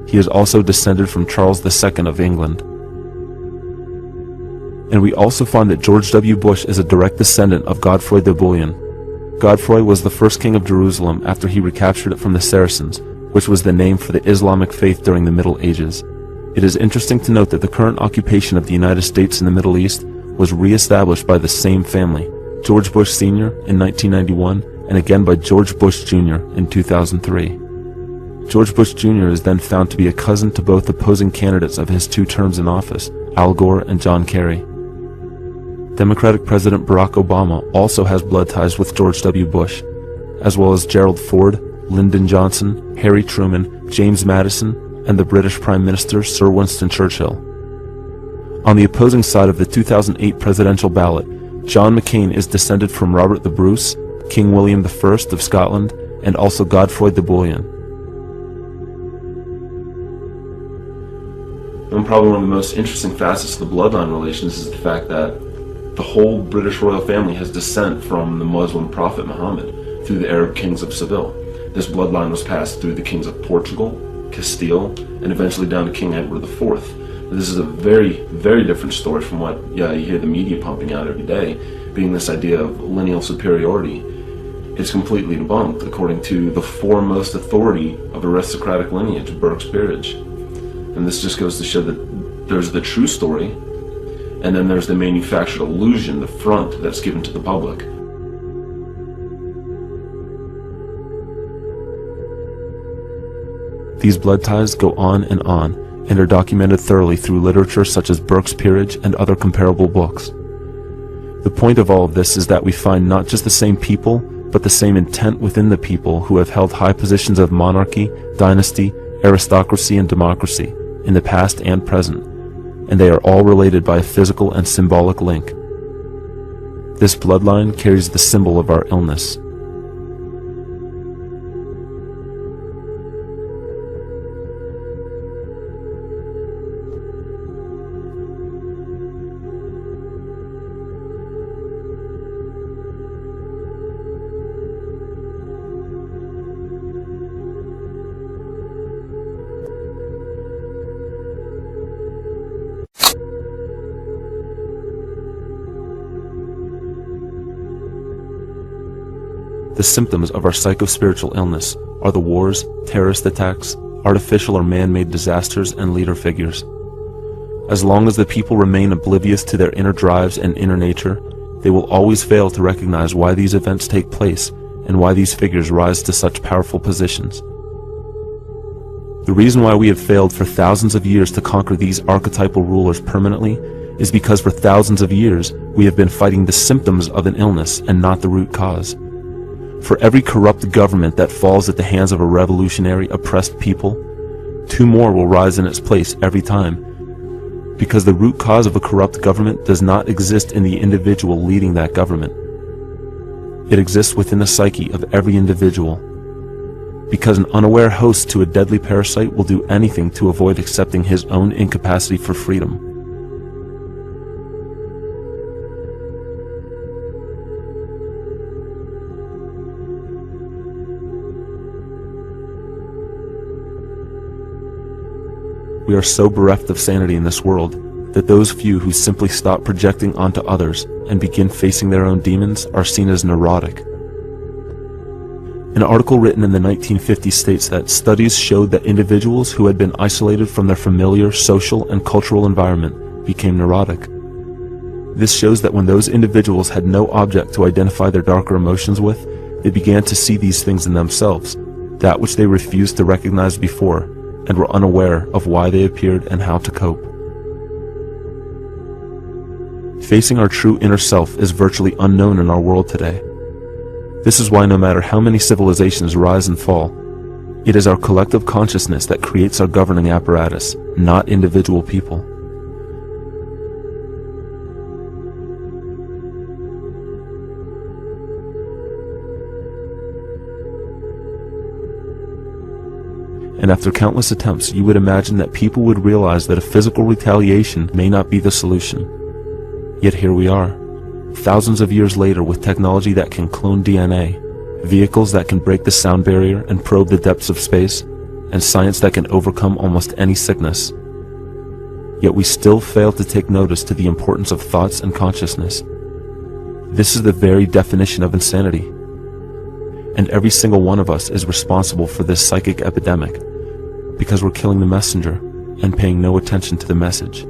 He is also descended from Charles II of England. And we also find that George W. Bush is a direct descendant of Godfrey de Bouillon. Godfrey was the first king of Jerusalem after he recaptured it from the Saracens, which was the name for the Islamic faith during the Middle Ages. It is interesting to note that the current occupation of the United States in the Middle East was re-established by the same family, George Bush Sr. in 1991, and again by George Bush Jr. in 2003. George Bush Jr. is then found to be a cousin to both opposing candidates of his 2 terms in office, Al Gore and John Kerry. Democratic President Barack Obama also has blood ties with George W. Bush, as well as Gerald Ford, Lyndon Johnson, Harry Truman, James Madison, and the British Prime Minister Sir Winston Churchill. On the opposing side of the 2008 presidential ballot, John McCain is descended from Robert the Bruce, King William I of Scotland, and also Godfrey de Bouillon. And probably one of the most interesting facets of the bloodline relations is the fact that the whole British royal family has descent from the Muslim prophet Muhammad through the Arab kings of Seville. This bloodline was passed through the kings of Portugal, Castile, and eventually down to King Edward IV. This is a very, very different story from what you hear the media pumping out every day, being this idea of lineal superiority. It's completely debunked according to the foremost authority of aristocratic lineage, Burke's peerage. And this just goes to show that there's the true story, and then there's the manufactured illusion, the front that's given to the public. These blood ties go on and are documented thoroughly through literature such as Burke's Peerage and other comparable books. The point of all of this is that we find not just the same people, but the same intent within the people who have held high positions of monarchy, dynasty, aristocracy, and democracy in the past and present, and they are all related by a physical and symbolic link. This bloodline carries the symbol of our illness. The symptoms of our psycho-spiritual illness are the wars, terrorist attacks, artificial or man-made disasters, and leader figures. As long as the people remain oblivious to their inner drives and inner nature, they will always fail to recognize why these events take place and why these figures rise to such powerful positions. The reason why we have failed for thousands of years to conquer these archetypal rulers permanently is because for thousands of years we have been fighting the symptoms of an illness and not the root cause. For every corrupt government that falls at the hands of a revolutionary, oppressed people, 2 more will rise in its place every time, because the root cause of a corrupt government does not exist in the individual leading that government. It exists within the psyche of every individual, because an unaware host to a deadly parasite will do anything to avoid accepting his own incapacity for freedom. We are so bereft of sanity in this world that those few who simply stop projecting onto others and begin facing their own demons are seen as neurotic. An article written in the 1950s states that studies showed that individuals who had been isolated from their familiar social and cultural environment became neurotic. This shows that when those individuals had no object to identify their darker emotions with, they began to see these things in themselves, that which they refused to recognize before, and were unaware of why they appeared and how to cope. Facing our true inner self is virtually unknown in our world today. This is why no matter how many civilizations rise and fall, it is our collective consciousness that creates our governing apparatus, not individual people. And after countless attempts, you would imagine that people would realize that a physical retaliation may not be the solution. Yet here we are, thousands of years later, with technology that can clone DNA, vehicles that can break the sound barrier and probe the depths of space, and science that can overcome almost any sickness. Yet we still fail to take notice to the importance of thoughts and consciousness. This is the very definition of insanity. And every single one of us is responsible for this psychic epidemic, because we're killing the messenger and paying no attention to the message.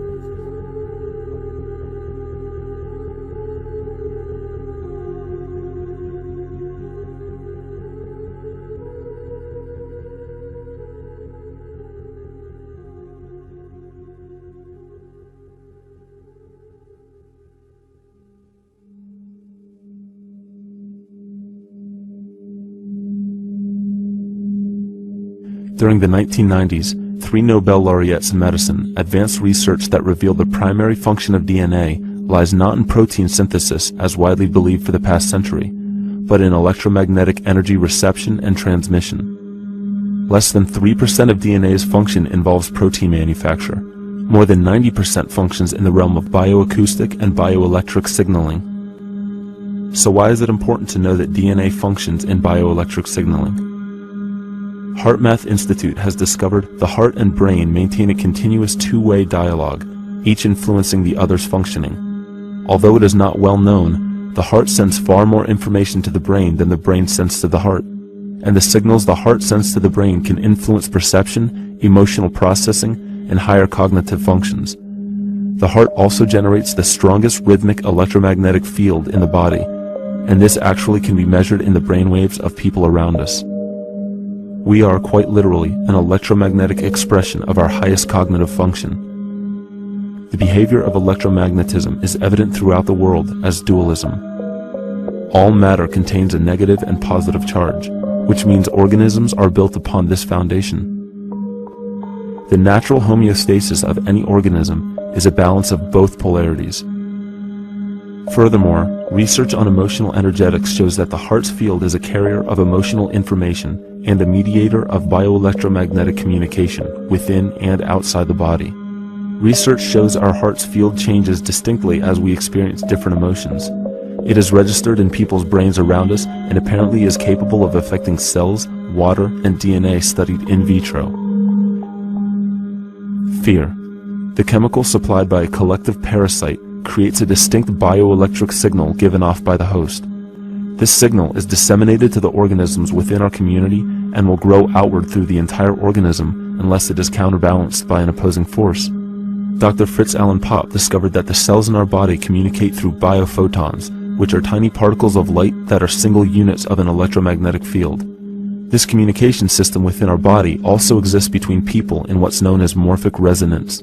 During the 1990s, 3 Nobel laureates in medicine advanced research that revealed the primary function of DNA lies not in protein synthesis as widely believed for the past century, but in electromagnetic energy reception and transmission. Less than 3% of DNA's function involves protein manufacture. More than 90% functions in the realm of bioacoustic and bioelectric signaling. So why is it important to know that DNA functions in bioelectric signaling? HeartMath Institute has discovered the heart and brain maintain a continuous two-way dialogue, each influencing the other's functioning. Although it is not well known, the heart sends far more information to the brain than the brain sends to the heart, and the signals the heart sends to the brain can influence perception, emotional processing, and higher cognitive functions. The heart also generates the strongest rhythmic electromagnetic field in the body, and this actually can be measured in the brainwaves of people around us. We are quite literally an electromagnetic expression of our highest cognitive function. The behavior of electromagnetism is evident throughout the world as dualism. All matter contains a negative and positive charge, which means organisms are built upon this foundation. The natural homeostasis of any organism is a balance of both polarities. Furthermore, research on emotional energetics shows that the heart's field is a carrier of emotional information and a mediator of bioelectromagnetic communication within and outside the body. Research shows our heart's field changes distinctly as we experience different emotions. It is registered in people's brains around us and apparently is capable of affecting cells, water, and DNA studied in vitro. Fear. The chemical supplied by a collective parasite creates a distinct bioelectric signal given off by the host. This signal is disseminated to the organisms within our community and will grow outward through the entire organism unless it is counterbalanced by an opposing force. Dr. Fritz Alan Popp discovered that the cells in our body communicate through biophotons, which are tiny particles of light that are single units of an electromagnetic field. This communication system within our body also exists between people in what's known as morphic resonance.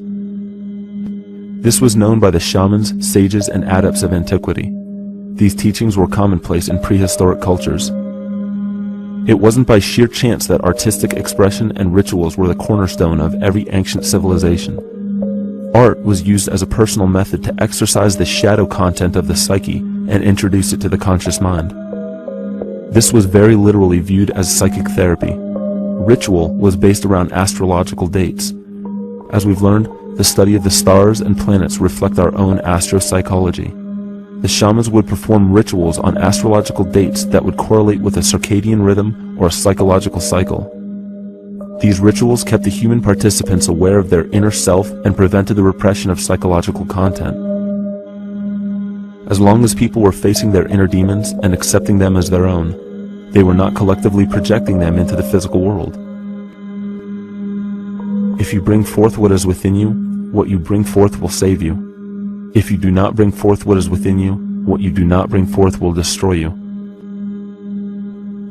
This was known by the shamans, sages, and adepts of antiquity. These teachings were commonplace in prehistoric cultures. It wasn't by sheer chance that artistic expression and rituals were the cornerstone of every ancient civilization. Art was used as a personal method to exercise the shadow content of the psyche and introduce it to the conscious mind. This was very literally viewed as psychic therapy. Ritual was based around astrological dates. As we've learned, the study of the stars and planets reflect our own astropsychology. The shamans would perform rituals on astrological dates that would correlate with a circadian rhythm or a psychological cycle. These rituals kept the human participants aware of their inner self and prevented the repression of psychological content. As long as people were facing their inner demons and accepting them as their own, they were not collectively projecting them into the physical world. If you bring forth what is within you, what you bring forth will save you. If you do not bring forth what is within you, what you do not bring forth will destroy you.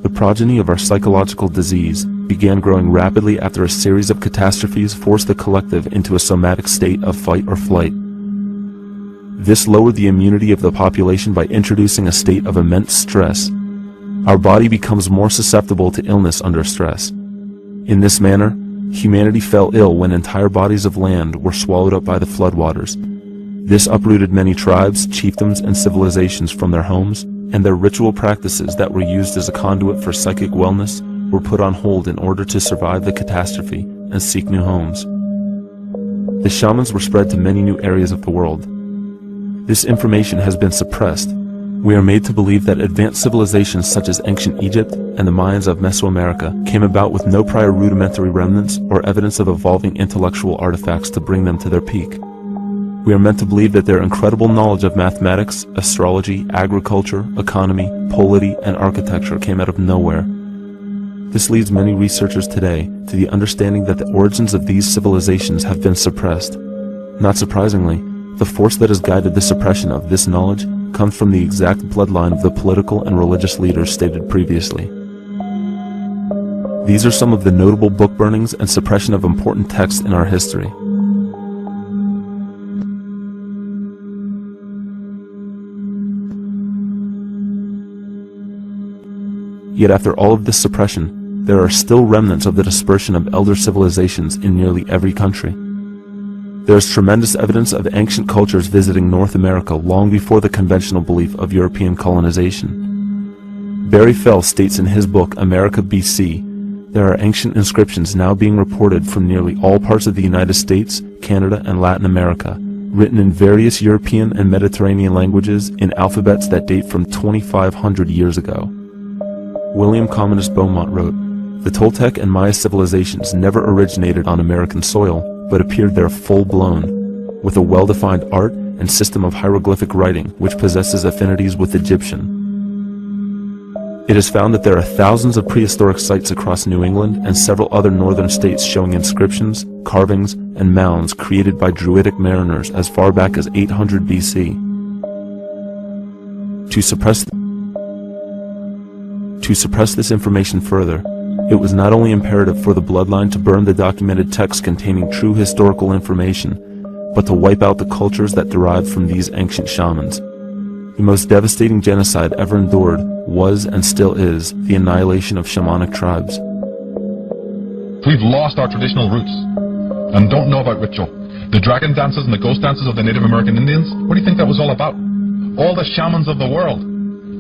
The progeny of our psychological disease began growing rapidly after a series of catastrophes forced the collective into a somatic state of fight or flight. This lowered the immunity of the population by introducing a state of immense stress. Our body becomes more susceptible to illness under stress. In this manner, humanity fell ill when entire bodies of land were swallowed up by the floodwaters. This uprooted many tribes, chiefdoms, and civilizations from their homes, and their ritual practices that were used as a conduit for psychic wellness were put on hold in order to survive the catastrophe and seek new homes. The shamans were spread to many new areas of the world. This information has been suppressed. We are made to believe that advanced civilizations such as ancient Egypt and the Mayans of Mesoamerica came about with no prior rudimentary remnants or evidence of evolving intellectual artifacts to bring them to their peak. We are meant to believe that their incredible knowledge of mathematics, astrology, agriculture, economy, polity, and architecture came out of nowhere. This leads many researchers today to the understanding that the origins of these civilizations have been suppressed. Not surprisingly, the force that has guided the suppression of this knowledge comes from the exact bloodline of the political and religious leaders stated previously. These are some of the notable book burnings and suppression of important texts in our history. Yet after all of this suppression, there are still remnants of the dispersion of elder civilizations in nearly every country. There is tremendous evidence of ancient cultures visiting North America long before the conventional belief of European colonization. Barry Fell states in his book America BC, there are ancient inscriptions now being reported from nearly all parts of the United States, Canada, and Latin America, written in various European and Mediterranean languages in alphabets that date from 2,500 years ago. William Commonus Beaumont wrote, "The Toltec and Maya civilizations never originated on American soil, but appeared there full-blown, with a well-defined art and system of hieroglyphic writing which possesses affinities with Egyptian. It is found that there are thousands of prehistoric sites across New England and several other northern states showing inscriptions, carvings, and mounds created by Druidic mariners as far back as 800 BC. To suppress this information further, it was not only imperative for the bloodline to burn the documented texts containing true historical information, but to wipe out the cultures that derived from these ancient shamans. The most devastating genocide ever endured was and still is the annihilation of shamanic tribes." We've lost our traditional roots and don't know about ritual. The dragon dances and the ghost dances of the Native American Indians, what do you think that was all about? All the shamans of the world,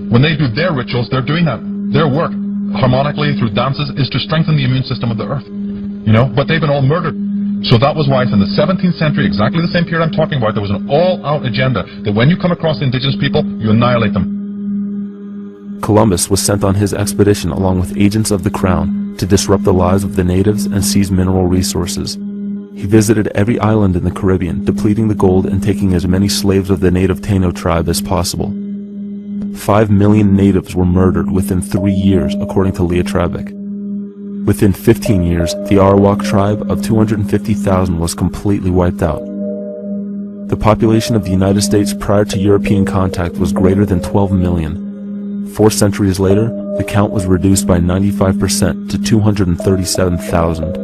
when they do their rituals, they're doing that. Their work, harmonically through dances, is to strengthen the immune system of the earth. But they've been all murdered. So that was why in the 17th century, exactly the same period I'm talking about, there was an all-out agenda that when you come across indigenous people, you annihilate them. Columbus was sent on his expedition along with agents of the crown to disrupt the lives of the natives and seize mineral resources. He visited every island in the Caribbean, depleting the gold and taking as many slaves of the native Taino tribe as possible. 5 million natives were murdered within 3 years, according to Leah Trabeck. Within 15 years, the Arawak tribe of 250,000 was completely wiped out. The population of the United States prior to European contact was greater than 12 million. 4 centuries later, the count was reduced by 95% to 237,000.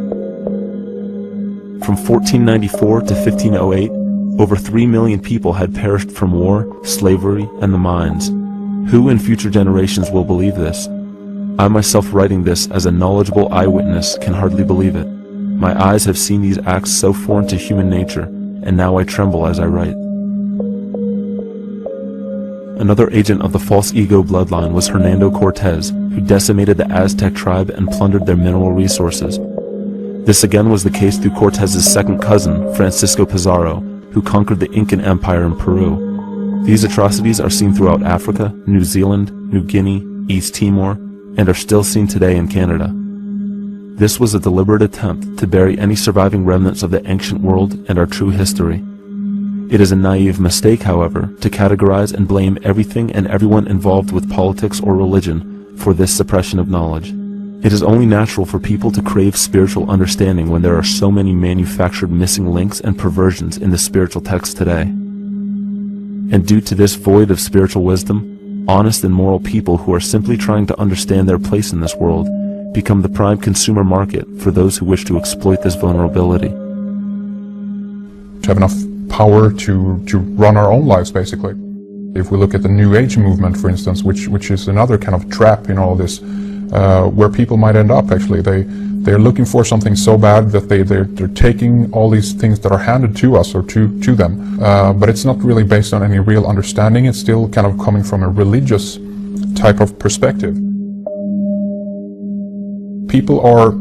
From 1494 to 1508, over 3 million people had perished from war, slavery, and the mines. Who in future generations will believe this? I myself, writing this as a knowledgeable eyewitness, can hardly believe it. My eyes have seen these acts so foreign to human nature, and now I tremble as I write. Another agent of the false ego bloodline was Hernando Cortez, who decimated the Aztec tribe and plundered their mineral resources. This again was the case through Cortez's second cousin, Francisco Pizarro, who conquered the Incan Empire in Peru. These atrocities are seen throughout Africa, New Zealand, New Guinea, East Timor, and are still seen today in Canada. This was a deliberate attempt to bury any surviving remnants of the ancient world and our true history. It is a naive mistake, however, to categorize and blame everything and everyone involved with politics or religion for this suppression of knowledge. It is only natural for people to crave spiritual understanding when there are so many manufactured missing links and perversions in the spiritual text today. And due to this void of spiritual wisdom, honest and moral people who are simply trying to understand their place in this world become the prime consumer market for those who wish to exploit this vulnerability. To have enough power to run our own lives, basically. If we look at the New Age movement, for instance, which is another kind of trap in all this, where people might end up, actually. They're looking for something so bad that they're taking all these things that are handed to us or to them. But it's not really based on any real understanding. It's still kind of coming from a religious type of perspective. People are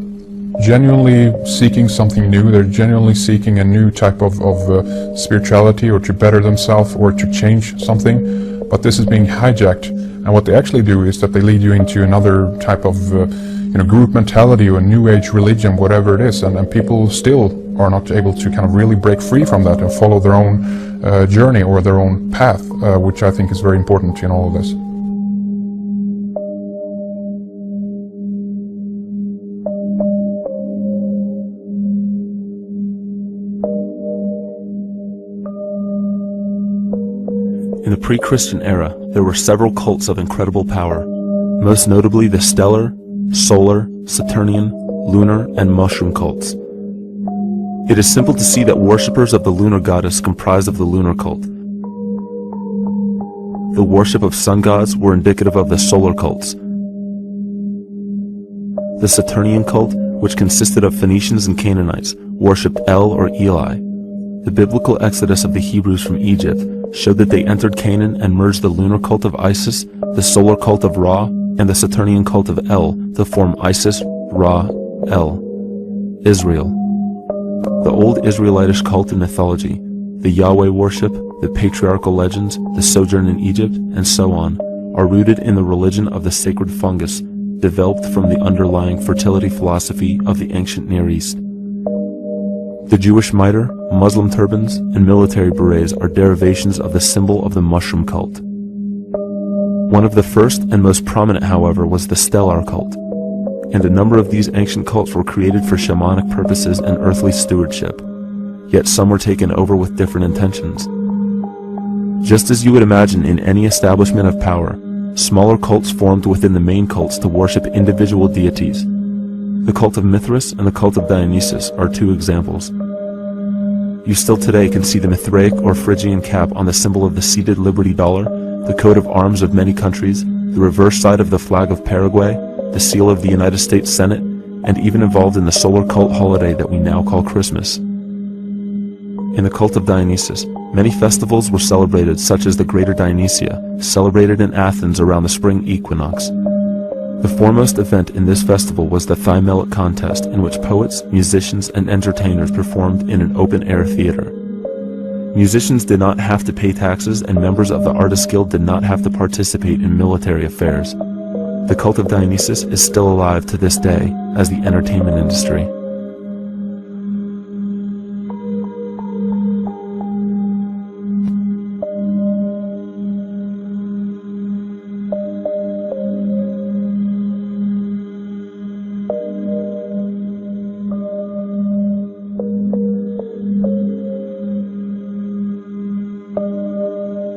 genuinely seeking something new. They're genuinely seeking a new type of spirituality, or to better themselves, or to change something. But this is being hijacked. And what they actually do is that they lead you into another type of group mentality or a new age religion, whatever it is, and people still are not able to kind of really break free from that and follow their own journey or their own path, which I think is very important in all of this. In the pre-Christian era, there were several cults of incredible power, most notably the stellar, solar, Saturnian, lunar, and mushroom cults. It is simple to see that worshippers of the lunar goddess comprised of the lunar cult. The worship of sun gods were indicative of the solar cults. The Saturnian cult, which consisted of Phoenicians and Canaanites, worshipped El or Eli. The biblical exodus of the Hebrews from Egypt showed that they entered Canaan and merged the lunar cult of Isis, the solar cult of Ra, and the Saturnian cult of El to form Isis, Ra, El. Israel. The old Israelitish cult and mythology, the Yahweh worship, the patriarchal legends, the sojourn in Egypt, and so on, are rooted in the religion of the sacred fungus, developed from the underlying fertility philosophy of the ancient Near East. The Jewish mitre, Muslim turbans, and military berets are derivations of the symbol of the mushroom cult. One of the first and most prominent, however, was the stellar cult, and a number of these ancient cults were created for shamanic purposes and earthly stewardship, yet some were taken over with different intentions. Just as you would imagine in any establishment of power, smaller cults formed within the main cults to worship individual deities. The cult of Mithras and the cult of Dionysus are two examples. You still today can see the Mithraic or Phrygian cap on the symbol of the seated Liberty dollar, the coat of arms of many countries, the reverse side of the flag of Paraguay, the seal of the United States Senate, and even involved in the solar cult holiday that we now call Christmas. In the cult of Dionysus, many festivals were celebrated, such as the Greater Dionysia, celebrated in Athens around the spring equinox. The foremost event in this festival was the Thymelic contest, in which poets, musicians, and entertainers performed in an open-air theater. Musicians did not have to pay taxes, and members of the Artists Guild did not have to participate in military affairs. The cult of Dionysus is still alive to this day as the entertainment industry.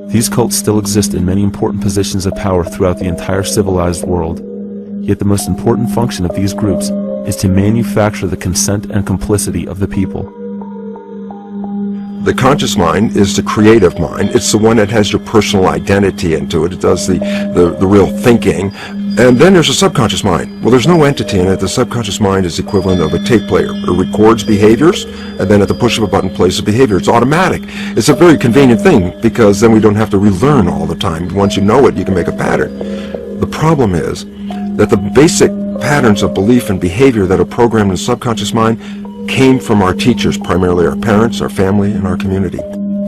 These cults still exist in many important positions of power throughout the entire civilized world. Yet the most important function of these groups is to manufacture the consent and complicity of the people. The conscious mind is the creative mind. It's the one that has your personal identity into it. It does the real thinking. And then there's a subconscious mind. Well, there's no entity in it. The subconscious mind is the equivalent of a tape player. It records behaviors, and then at the push of a button plays the behavior. It's automatic. It's a very convenient thing, because then we don't have to relearn all the time. Once you know it, you can make a pattern. The problem is that the basic patterns of belief and behavior that are programmed in the subconscious mind came from our teachers, primarily our parents, our family, and our community.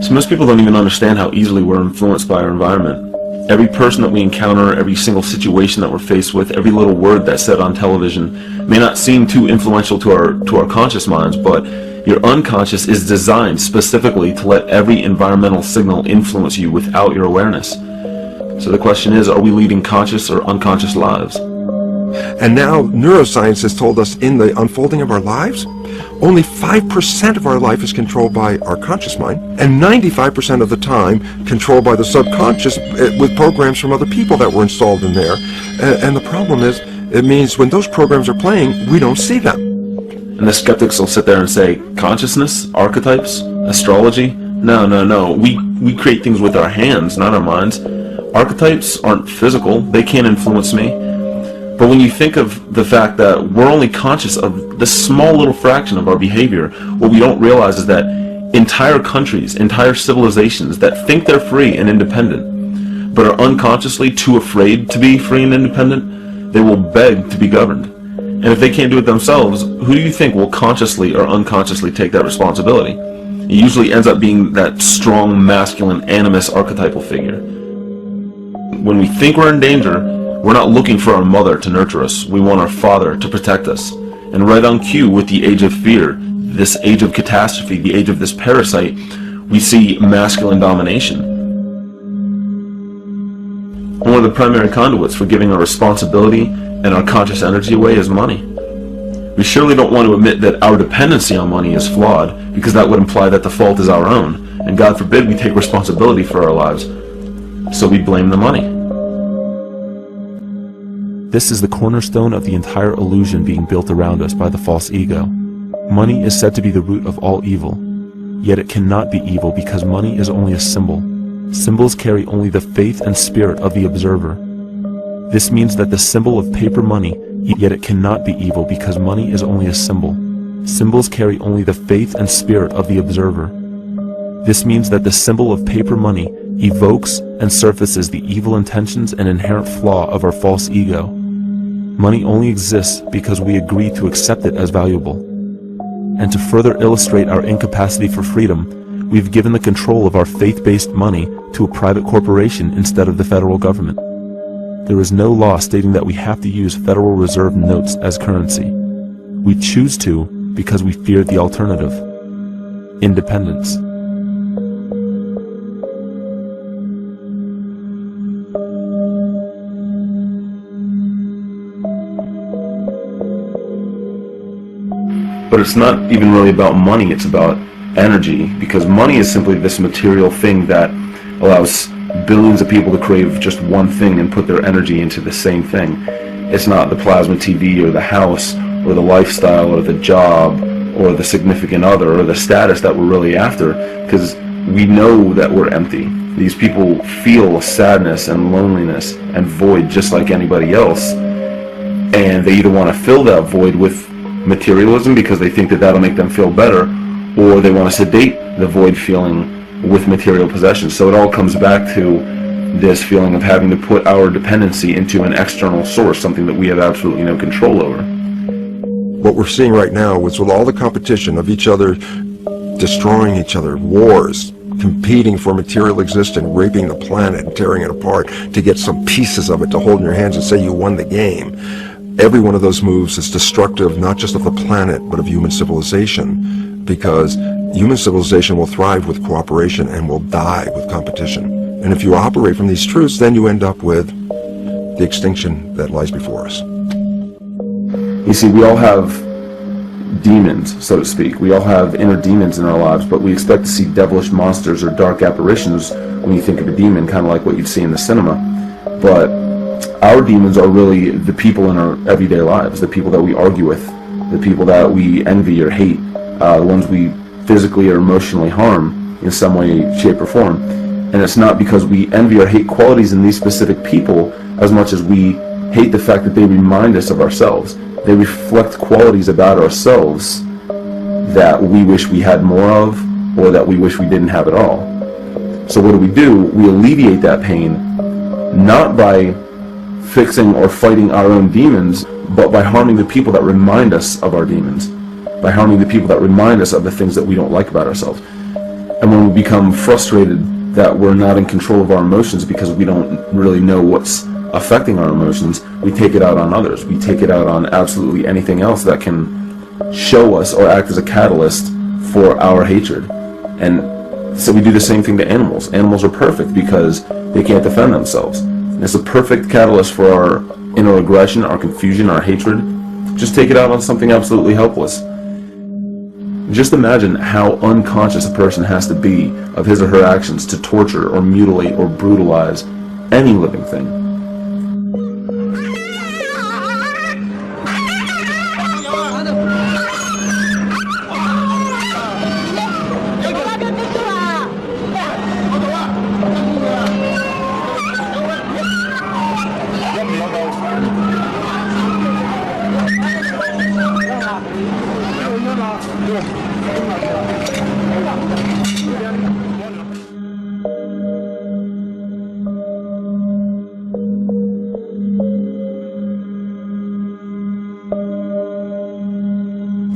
So most people don't even understand how easily we're influenced by our environment. Every person that we encounter, every single situation that we're faced with, every little word that's said on television may not seem too influential to our conscious minds, but your unconscious is designed specifically to let every environmental signal influence you without your awareness. So the question is, are we leading conscious or unconscious lives? And now neuroscience has told us in the unfolding of our lives, only 5% of our life is controlled by our conscious mind, and 95% of the time controlled by the subconscious with programs from other people that were installed in there. And the problem is, it means when those programs are playing, we don't see them. And the skeptics will sit there and say, consciousness, archetypes, astrology? No. We create things with our hands, not our minds. Archetypes aren't physical. They can't influence me. But when you think of the fact that we're only conscious of this small little fraction of our behavior, what we don't realize is that entire countries, entire civilizations that think they're free and independent, but are unconsciously too afraid to be free and independent, they will beg to be governed. And if they can't do it themselves, who do you think will consciously or unconsciously take that responsibility? It usually ends up being that strong, masculine, animus archetypal figure. When we think we're in danger, we're not looking for our mother to nurture us. We want our father to protect us. And right on cue with the age of fear, this age of catastrophe, the age of this parasite, we see masculine domination. One of the primary conduits for giving our responsibility and our conscious energy away is money. We surely don't want to admit that our dependency on money is flawed, because that would imply that the fault is our own, and God forbid we take responsibility for our lives. So we blame the money. This is the cornerstone of the entire illusion being built around us by the false ego. Money is said to be the root of all evil, yet it cannot be evil because money is only a symbol. Symbols carry only the faith and spirit of the observer. This means that the symbol of paper money Yet it cannot be evil because money is only a symbol. Symbols carry only the faith and spirit of the observer. This means that the symbol of paper money evokes and surfaces the evil intentions and inherent flaw of our false ego. Money only exists because we agree to accept it as valuable. And to further illustrate our incapacity for freedom, we've given the control of our faith-based money to a private corporation instead of the federal government. There is no law stating that we have to use Federal Reserve notes as currency. We choose to because we fear the alternative: independence. But it's not even really about money, it's about energy, because money is simply this material thing that allows billions of people to crave just one thing and put their energy into the same thing. It's not the plasma TV or the house or the lifestyle or the job or the significant other or the status that we're really after, because we know that we're empty. These people feel sadness and loneliness and void just like anybody else, and they either want to fill that void with materialism because they think that that'll make them feel better, or they want to sedate the void feeling with material possessions. So it all comes back to this feeling of having to put our dependency into an external source, something that we have absolutely no control over. What we're seeing right now is with all the competition of each other destroying each other, wars, competing for material existence, raping the planet and tearing it apart to get some pieces of it to hold in your hands and say you won the game. Every one of those moves is destructive not just of the planet but of human civilization, because human civilization will thrive with cooperation and will die with competition. And if you operate from these truths, then you end up with the extinction that lies before us. You see, we all have demons, so to speak. We all have inner demons in our lives, but we expect to see devilish monsters or dark apparitions when you think of a demon, kind of like what you'd see in the cinema. But our demons are really the people in our everyday lives, the people that we argue with, the people that we envy or hate, the ones we physically or emotionally harm in some way, shape, or form. And it's not because we envy or hate qualities in these specific people as much as we hate the fact that they remind us of ourselves. They reflect qualities about ourselves that we wish we had more of, or that we wish we didn't have at all. So what do? We alleviate that pain, not by fixing or fighting our own demons, but by harming the people that remind us of our demons, by harming the people that remind us of the things that we don't like about ourselves. And when we become frustrated that we're not in control of our emotions because we don't really know what's affecting our emotions, we take it out on others. We take it out on absolutely anything else that can show us or act as a catalyst for our hatred. And so we do the same thing to animals. Animals are perfect because they can't defend themselves. And it's a perfect catalyst for our inner aggression, our confusion, our hatred. Just take it out on something absolutely helpless. Just imagine how unconscious a person has to be of his or her actions to torture or mutilate or brutalize any living thing.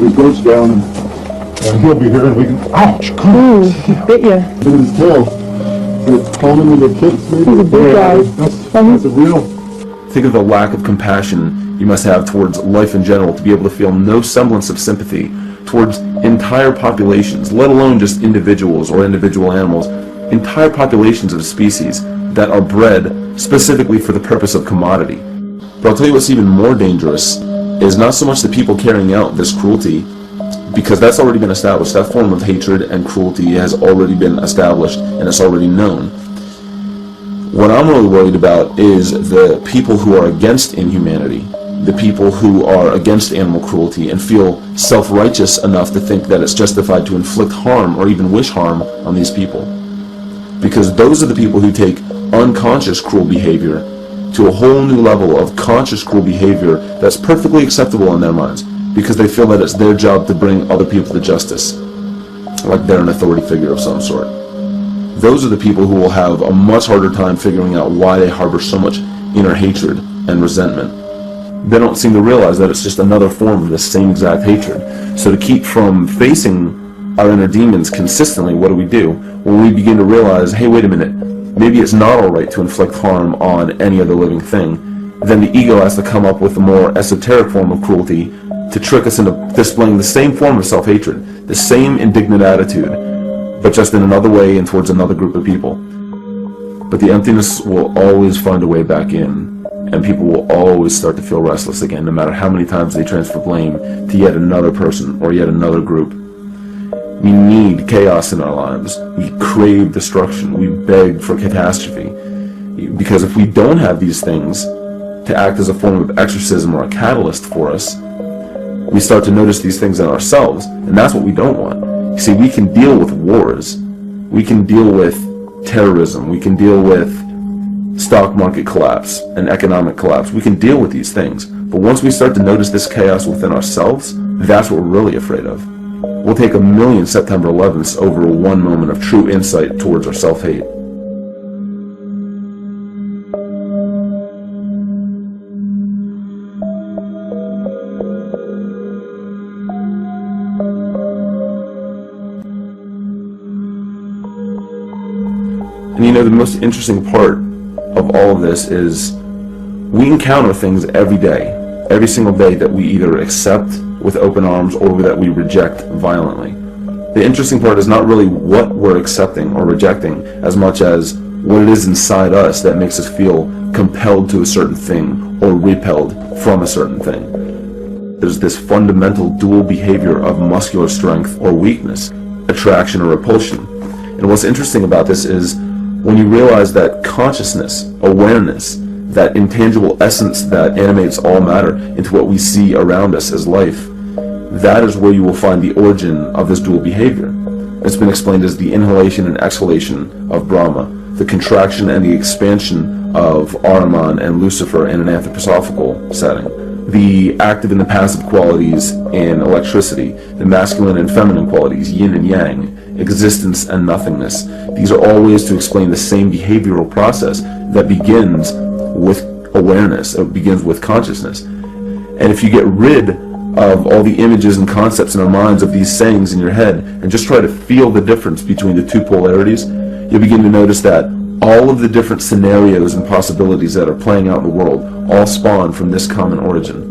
It goes down and he'll be here and we can, ouch, come on. He bit you. Look at his tail. Is it calling me the kicks maybe? He's a big guy. That's a real. Think of the lack of compassion you must have towards life in general to be able to feel no semblance of sympathy towards entire populations, let alone just individuals or individual animals, entire populations of species that are bred specifically for the purpose of commodity. But I'll tell you what's even more dangerous is not so much the people carrying out this cruelty, because that's already been established. That form of hatred and cruelty has already been established and it's already known. What I'm really worried about is the people who are against inhumanity, the people who are against animal cruelty and feel self-righteous enough to think that it's justified to inflict harm or even wish harm on these people. Because those are the people who take unconscious cruel behavior to a whole new level of conscious cruel behavior that's perfectly acceptable in their minds, because they feel that it's their job to bring other people to justice, like they're an authority figure of some sort. Those are the people who will have a much harder time figuring out why they harbor so much inner hatred and resentment. They don't seem to realize that it's just another form of the same exact hatred. So to keep from facing our inner demons consistently, what do? When we begin to realize, hey, wait a minute, maybe it's not alright to inflict harm on any other living thing, then the ego has to come up with a more esoteric form of cruelty to trick us into displaying the same form of self-hatred, the same indignant attitude, but just in another way and towards another group of people. But the emptiness will always find a way back in, and people will always start to feel restless again, no matter how many times they transfer blame to yet another person or yet another group. We need chaos in our lives. We crave destruction. We beg for catastrophe. Because if we don't have these things to act as a form of exorcism or a catalyst for us, we start to notice these things in ourselves, and that's what we don't want. You see, we can deal with wars. We can deal with terrorism. We can deal with stock market collapse and economic collapse. We can deal with these things. But once we start to notice this chaos within ourselves, that's what we're really afraid of. We'll take 1,000,000 September 11ths over one moment of true insight towards our self-hate. And you know, the most interesting part of all of this is we encounter things every day, every single day, that we either accept with open arms or that we reject violently. The interesting part is not really what we're accepting or rejecting as much as what it is inside us that makes us feel compelled to a certain thing or repelled from a certain thing. There's this fundamental dual behavior of muscular strength or weakness, attraction or repulsion. And what's interesting about this is when you realize that consciousness, awareness, that intangible essence that animates all matter into what we see around us as life, that is where you will find the origin of this dual behavior. It's been explained as the inhalation and exhalation of Brahma, the contraction and the expansion of Ahriman and Lucifer in an anthroposophical setting, the active and the passive qualities in electricity, the masculine and feminine qualities, yin and yang, existence and nothingness. These are all ways to explain the same behavioral process that begins with awareness. It begins with consciousness. And if you get rid of all the images and concepts in our minds of these sayings in your head and just try to feel the difference between the two polarities, you'll begin to notice that all of the different scenarios and possibilities that are playing out in the world all spawn from this common origin.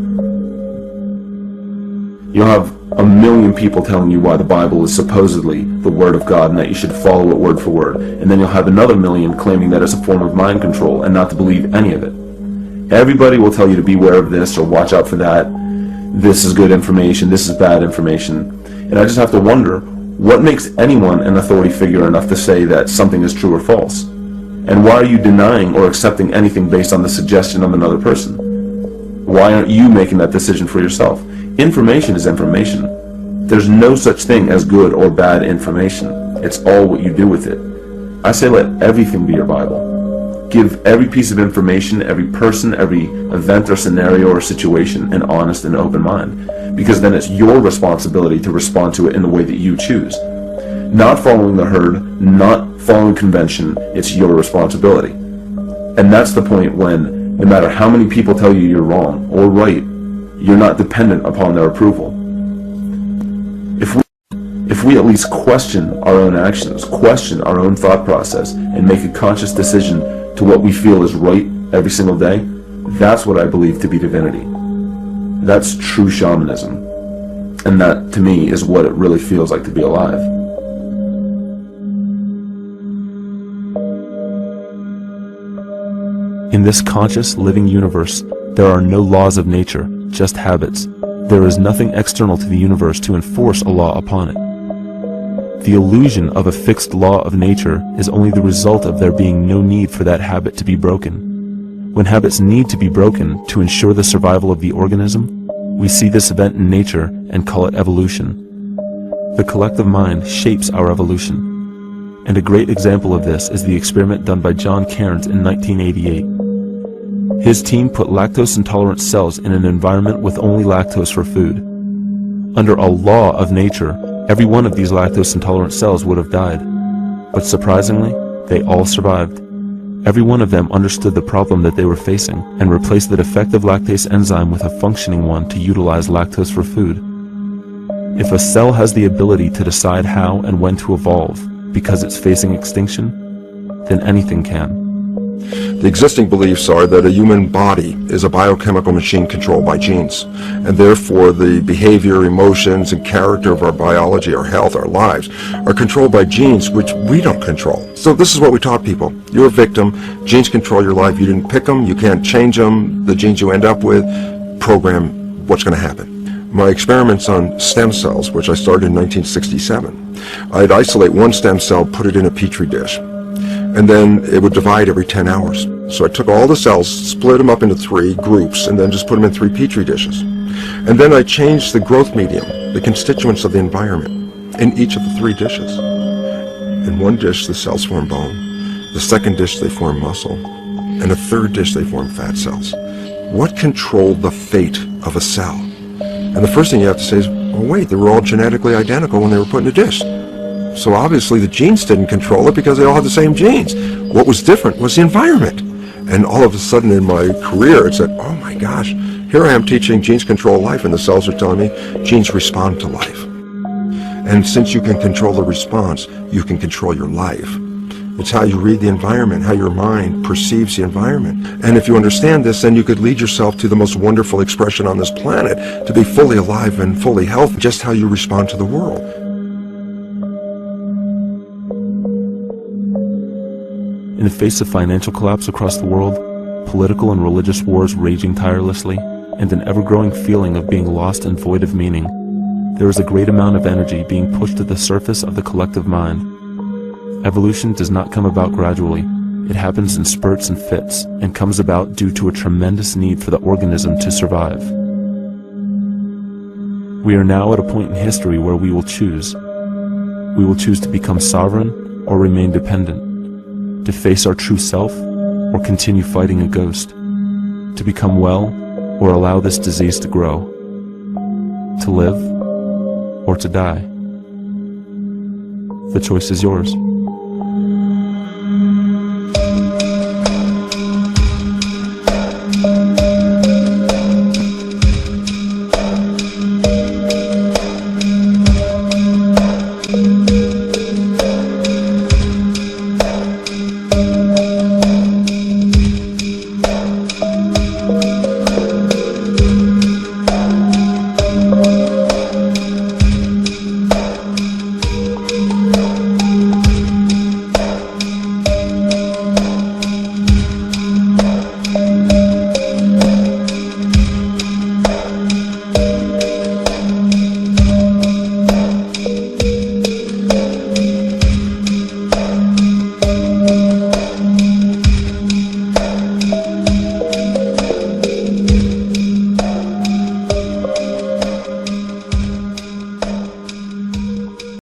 You'll have 1,000,000 people telling you why the Bible is supposedly the Word of God and that you should follow it word for word. And then you'll have another 1,000,000 claiming that it's a form of mind control and not to believe any of it. Everybody will tell you to beware of this or watch out for that. This is good information, this is bad information. And I just have to wonder, what makes anyone an authority figure enough to say that something is true or false? And why are you denying or accepting anything based on the suggestion of another person? Why aren't you making that decision for yourself? Information is information. There's no such thing as good or bad information. It's all what you do with it. I say let everything be your Bible. Give every piece of information, every person, every event or scenario or situation an honest and open mind. Because then it's your responsibility to respond to it in the way that you choose. Not following the herd, not following convention, it's your responsibility. And that's the point when, no matter how many people tell you you're wrong or right, you're not dependent upon their approval. If we at least question our own actions, question our own thought process, and make a conscious decision to what we feel is right every single day, that's what I believe to be divinity. That's true shamanism. And that, to me, is what it really feels like to be alive. In this conscious, living universe, there are no laws of nature, just habits. There is nothing external to the universe to enforce a law upon it. The illusion of a fixed law of nature is only the result of there being no need for that habit to be broken. When habits need to be broken to ensure the survival of the organism, we see this event in nature and call it evolution. The collective mind shapes our evolution. And a great example of this is the experiment done by John Cairns in 1988. His team put lactose-intolerant cells in an environment with only lactose for food. Under a law of nature, every one of these lactose-intolerant cells would have died. But surprisingly, they all survived. Every one of them understood the problem that they were facing and replaced the defective lactase enzyme with a functioning one to utilize lactose for food. If a cell has the ability to decide how and when to evolve because it's facing extinction, then anything can. The existing beliefs are that a human body is a biochemical machine controlled by genes, and therefore the behavior, emotions, and character of our biology, our health, our lives, are controlled by genes which we don't control. So this is what we taught people. You're a victim. Genes control your life. You didn't pick them. You can't change them. The genes you end up with program what's going to happen. My experiments on stem cells, which I started in 1967, I'd isolate one stem cell, put it in a petri dish, and then it would divide every 10 hours. So I took all the cells, split them up into 3 groups, and then just put them in 3 petri dishes. And then I changed the growth medium, the constituents of the environment, in each of the 3 dishes. In one dish, the cells form bone. The second dish, they form muscle. And the third dish, they form fat cells. What controlled the fate of a cell? And the first thing you have to say is, oh wait, they were all genetically identical when they were put in a dish. So obviously the genes didn't control it because they all had the same genes. What was different was the environment. And all of a sudden in my career, it said, oh my gosh, here I am teaching genes control life, and the cells are telling me genes respond to life. And since you can control the response, you can control your life. It's how you read the environment, how your mind perceives the environment. And if you understand this, then you could lead yourself to the most wonderful expression on this planet, to be fully alive and fully healthy, just how you respond to the world. In the face of financial collapse across the world, political and religious wars raging tirelessly, and an ever-growing feeling of being lost and void of meaning, there is a great amount of energy being pushed to the surface of the collective mind. Evolution does not come about gradually. It happens in spurts and fits, and comes about due to a tremendous need for the organism to survive. We are now at a point in history where we will choose. We will choose to become sovereign or remain dependent, to face our true self or continue fighting a ghost, to become well or allow this disease to grow, to live or to die. The choice is yours.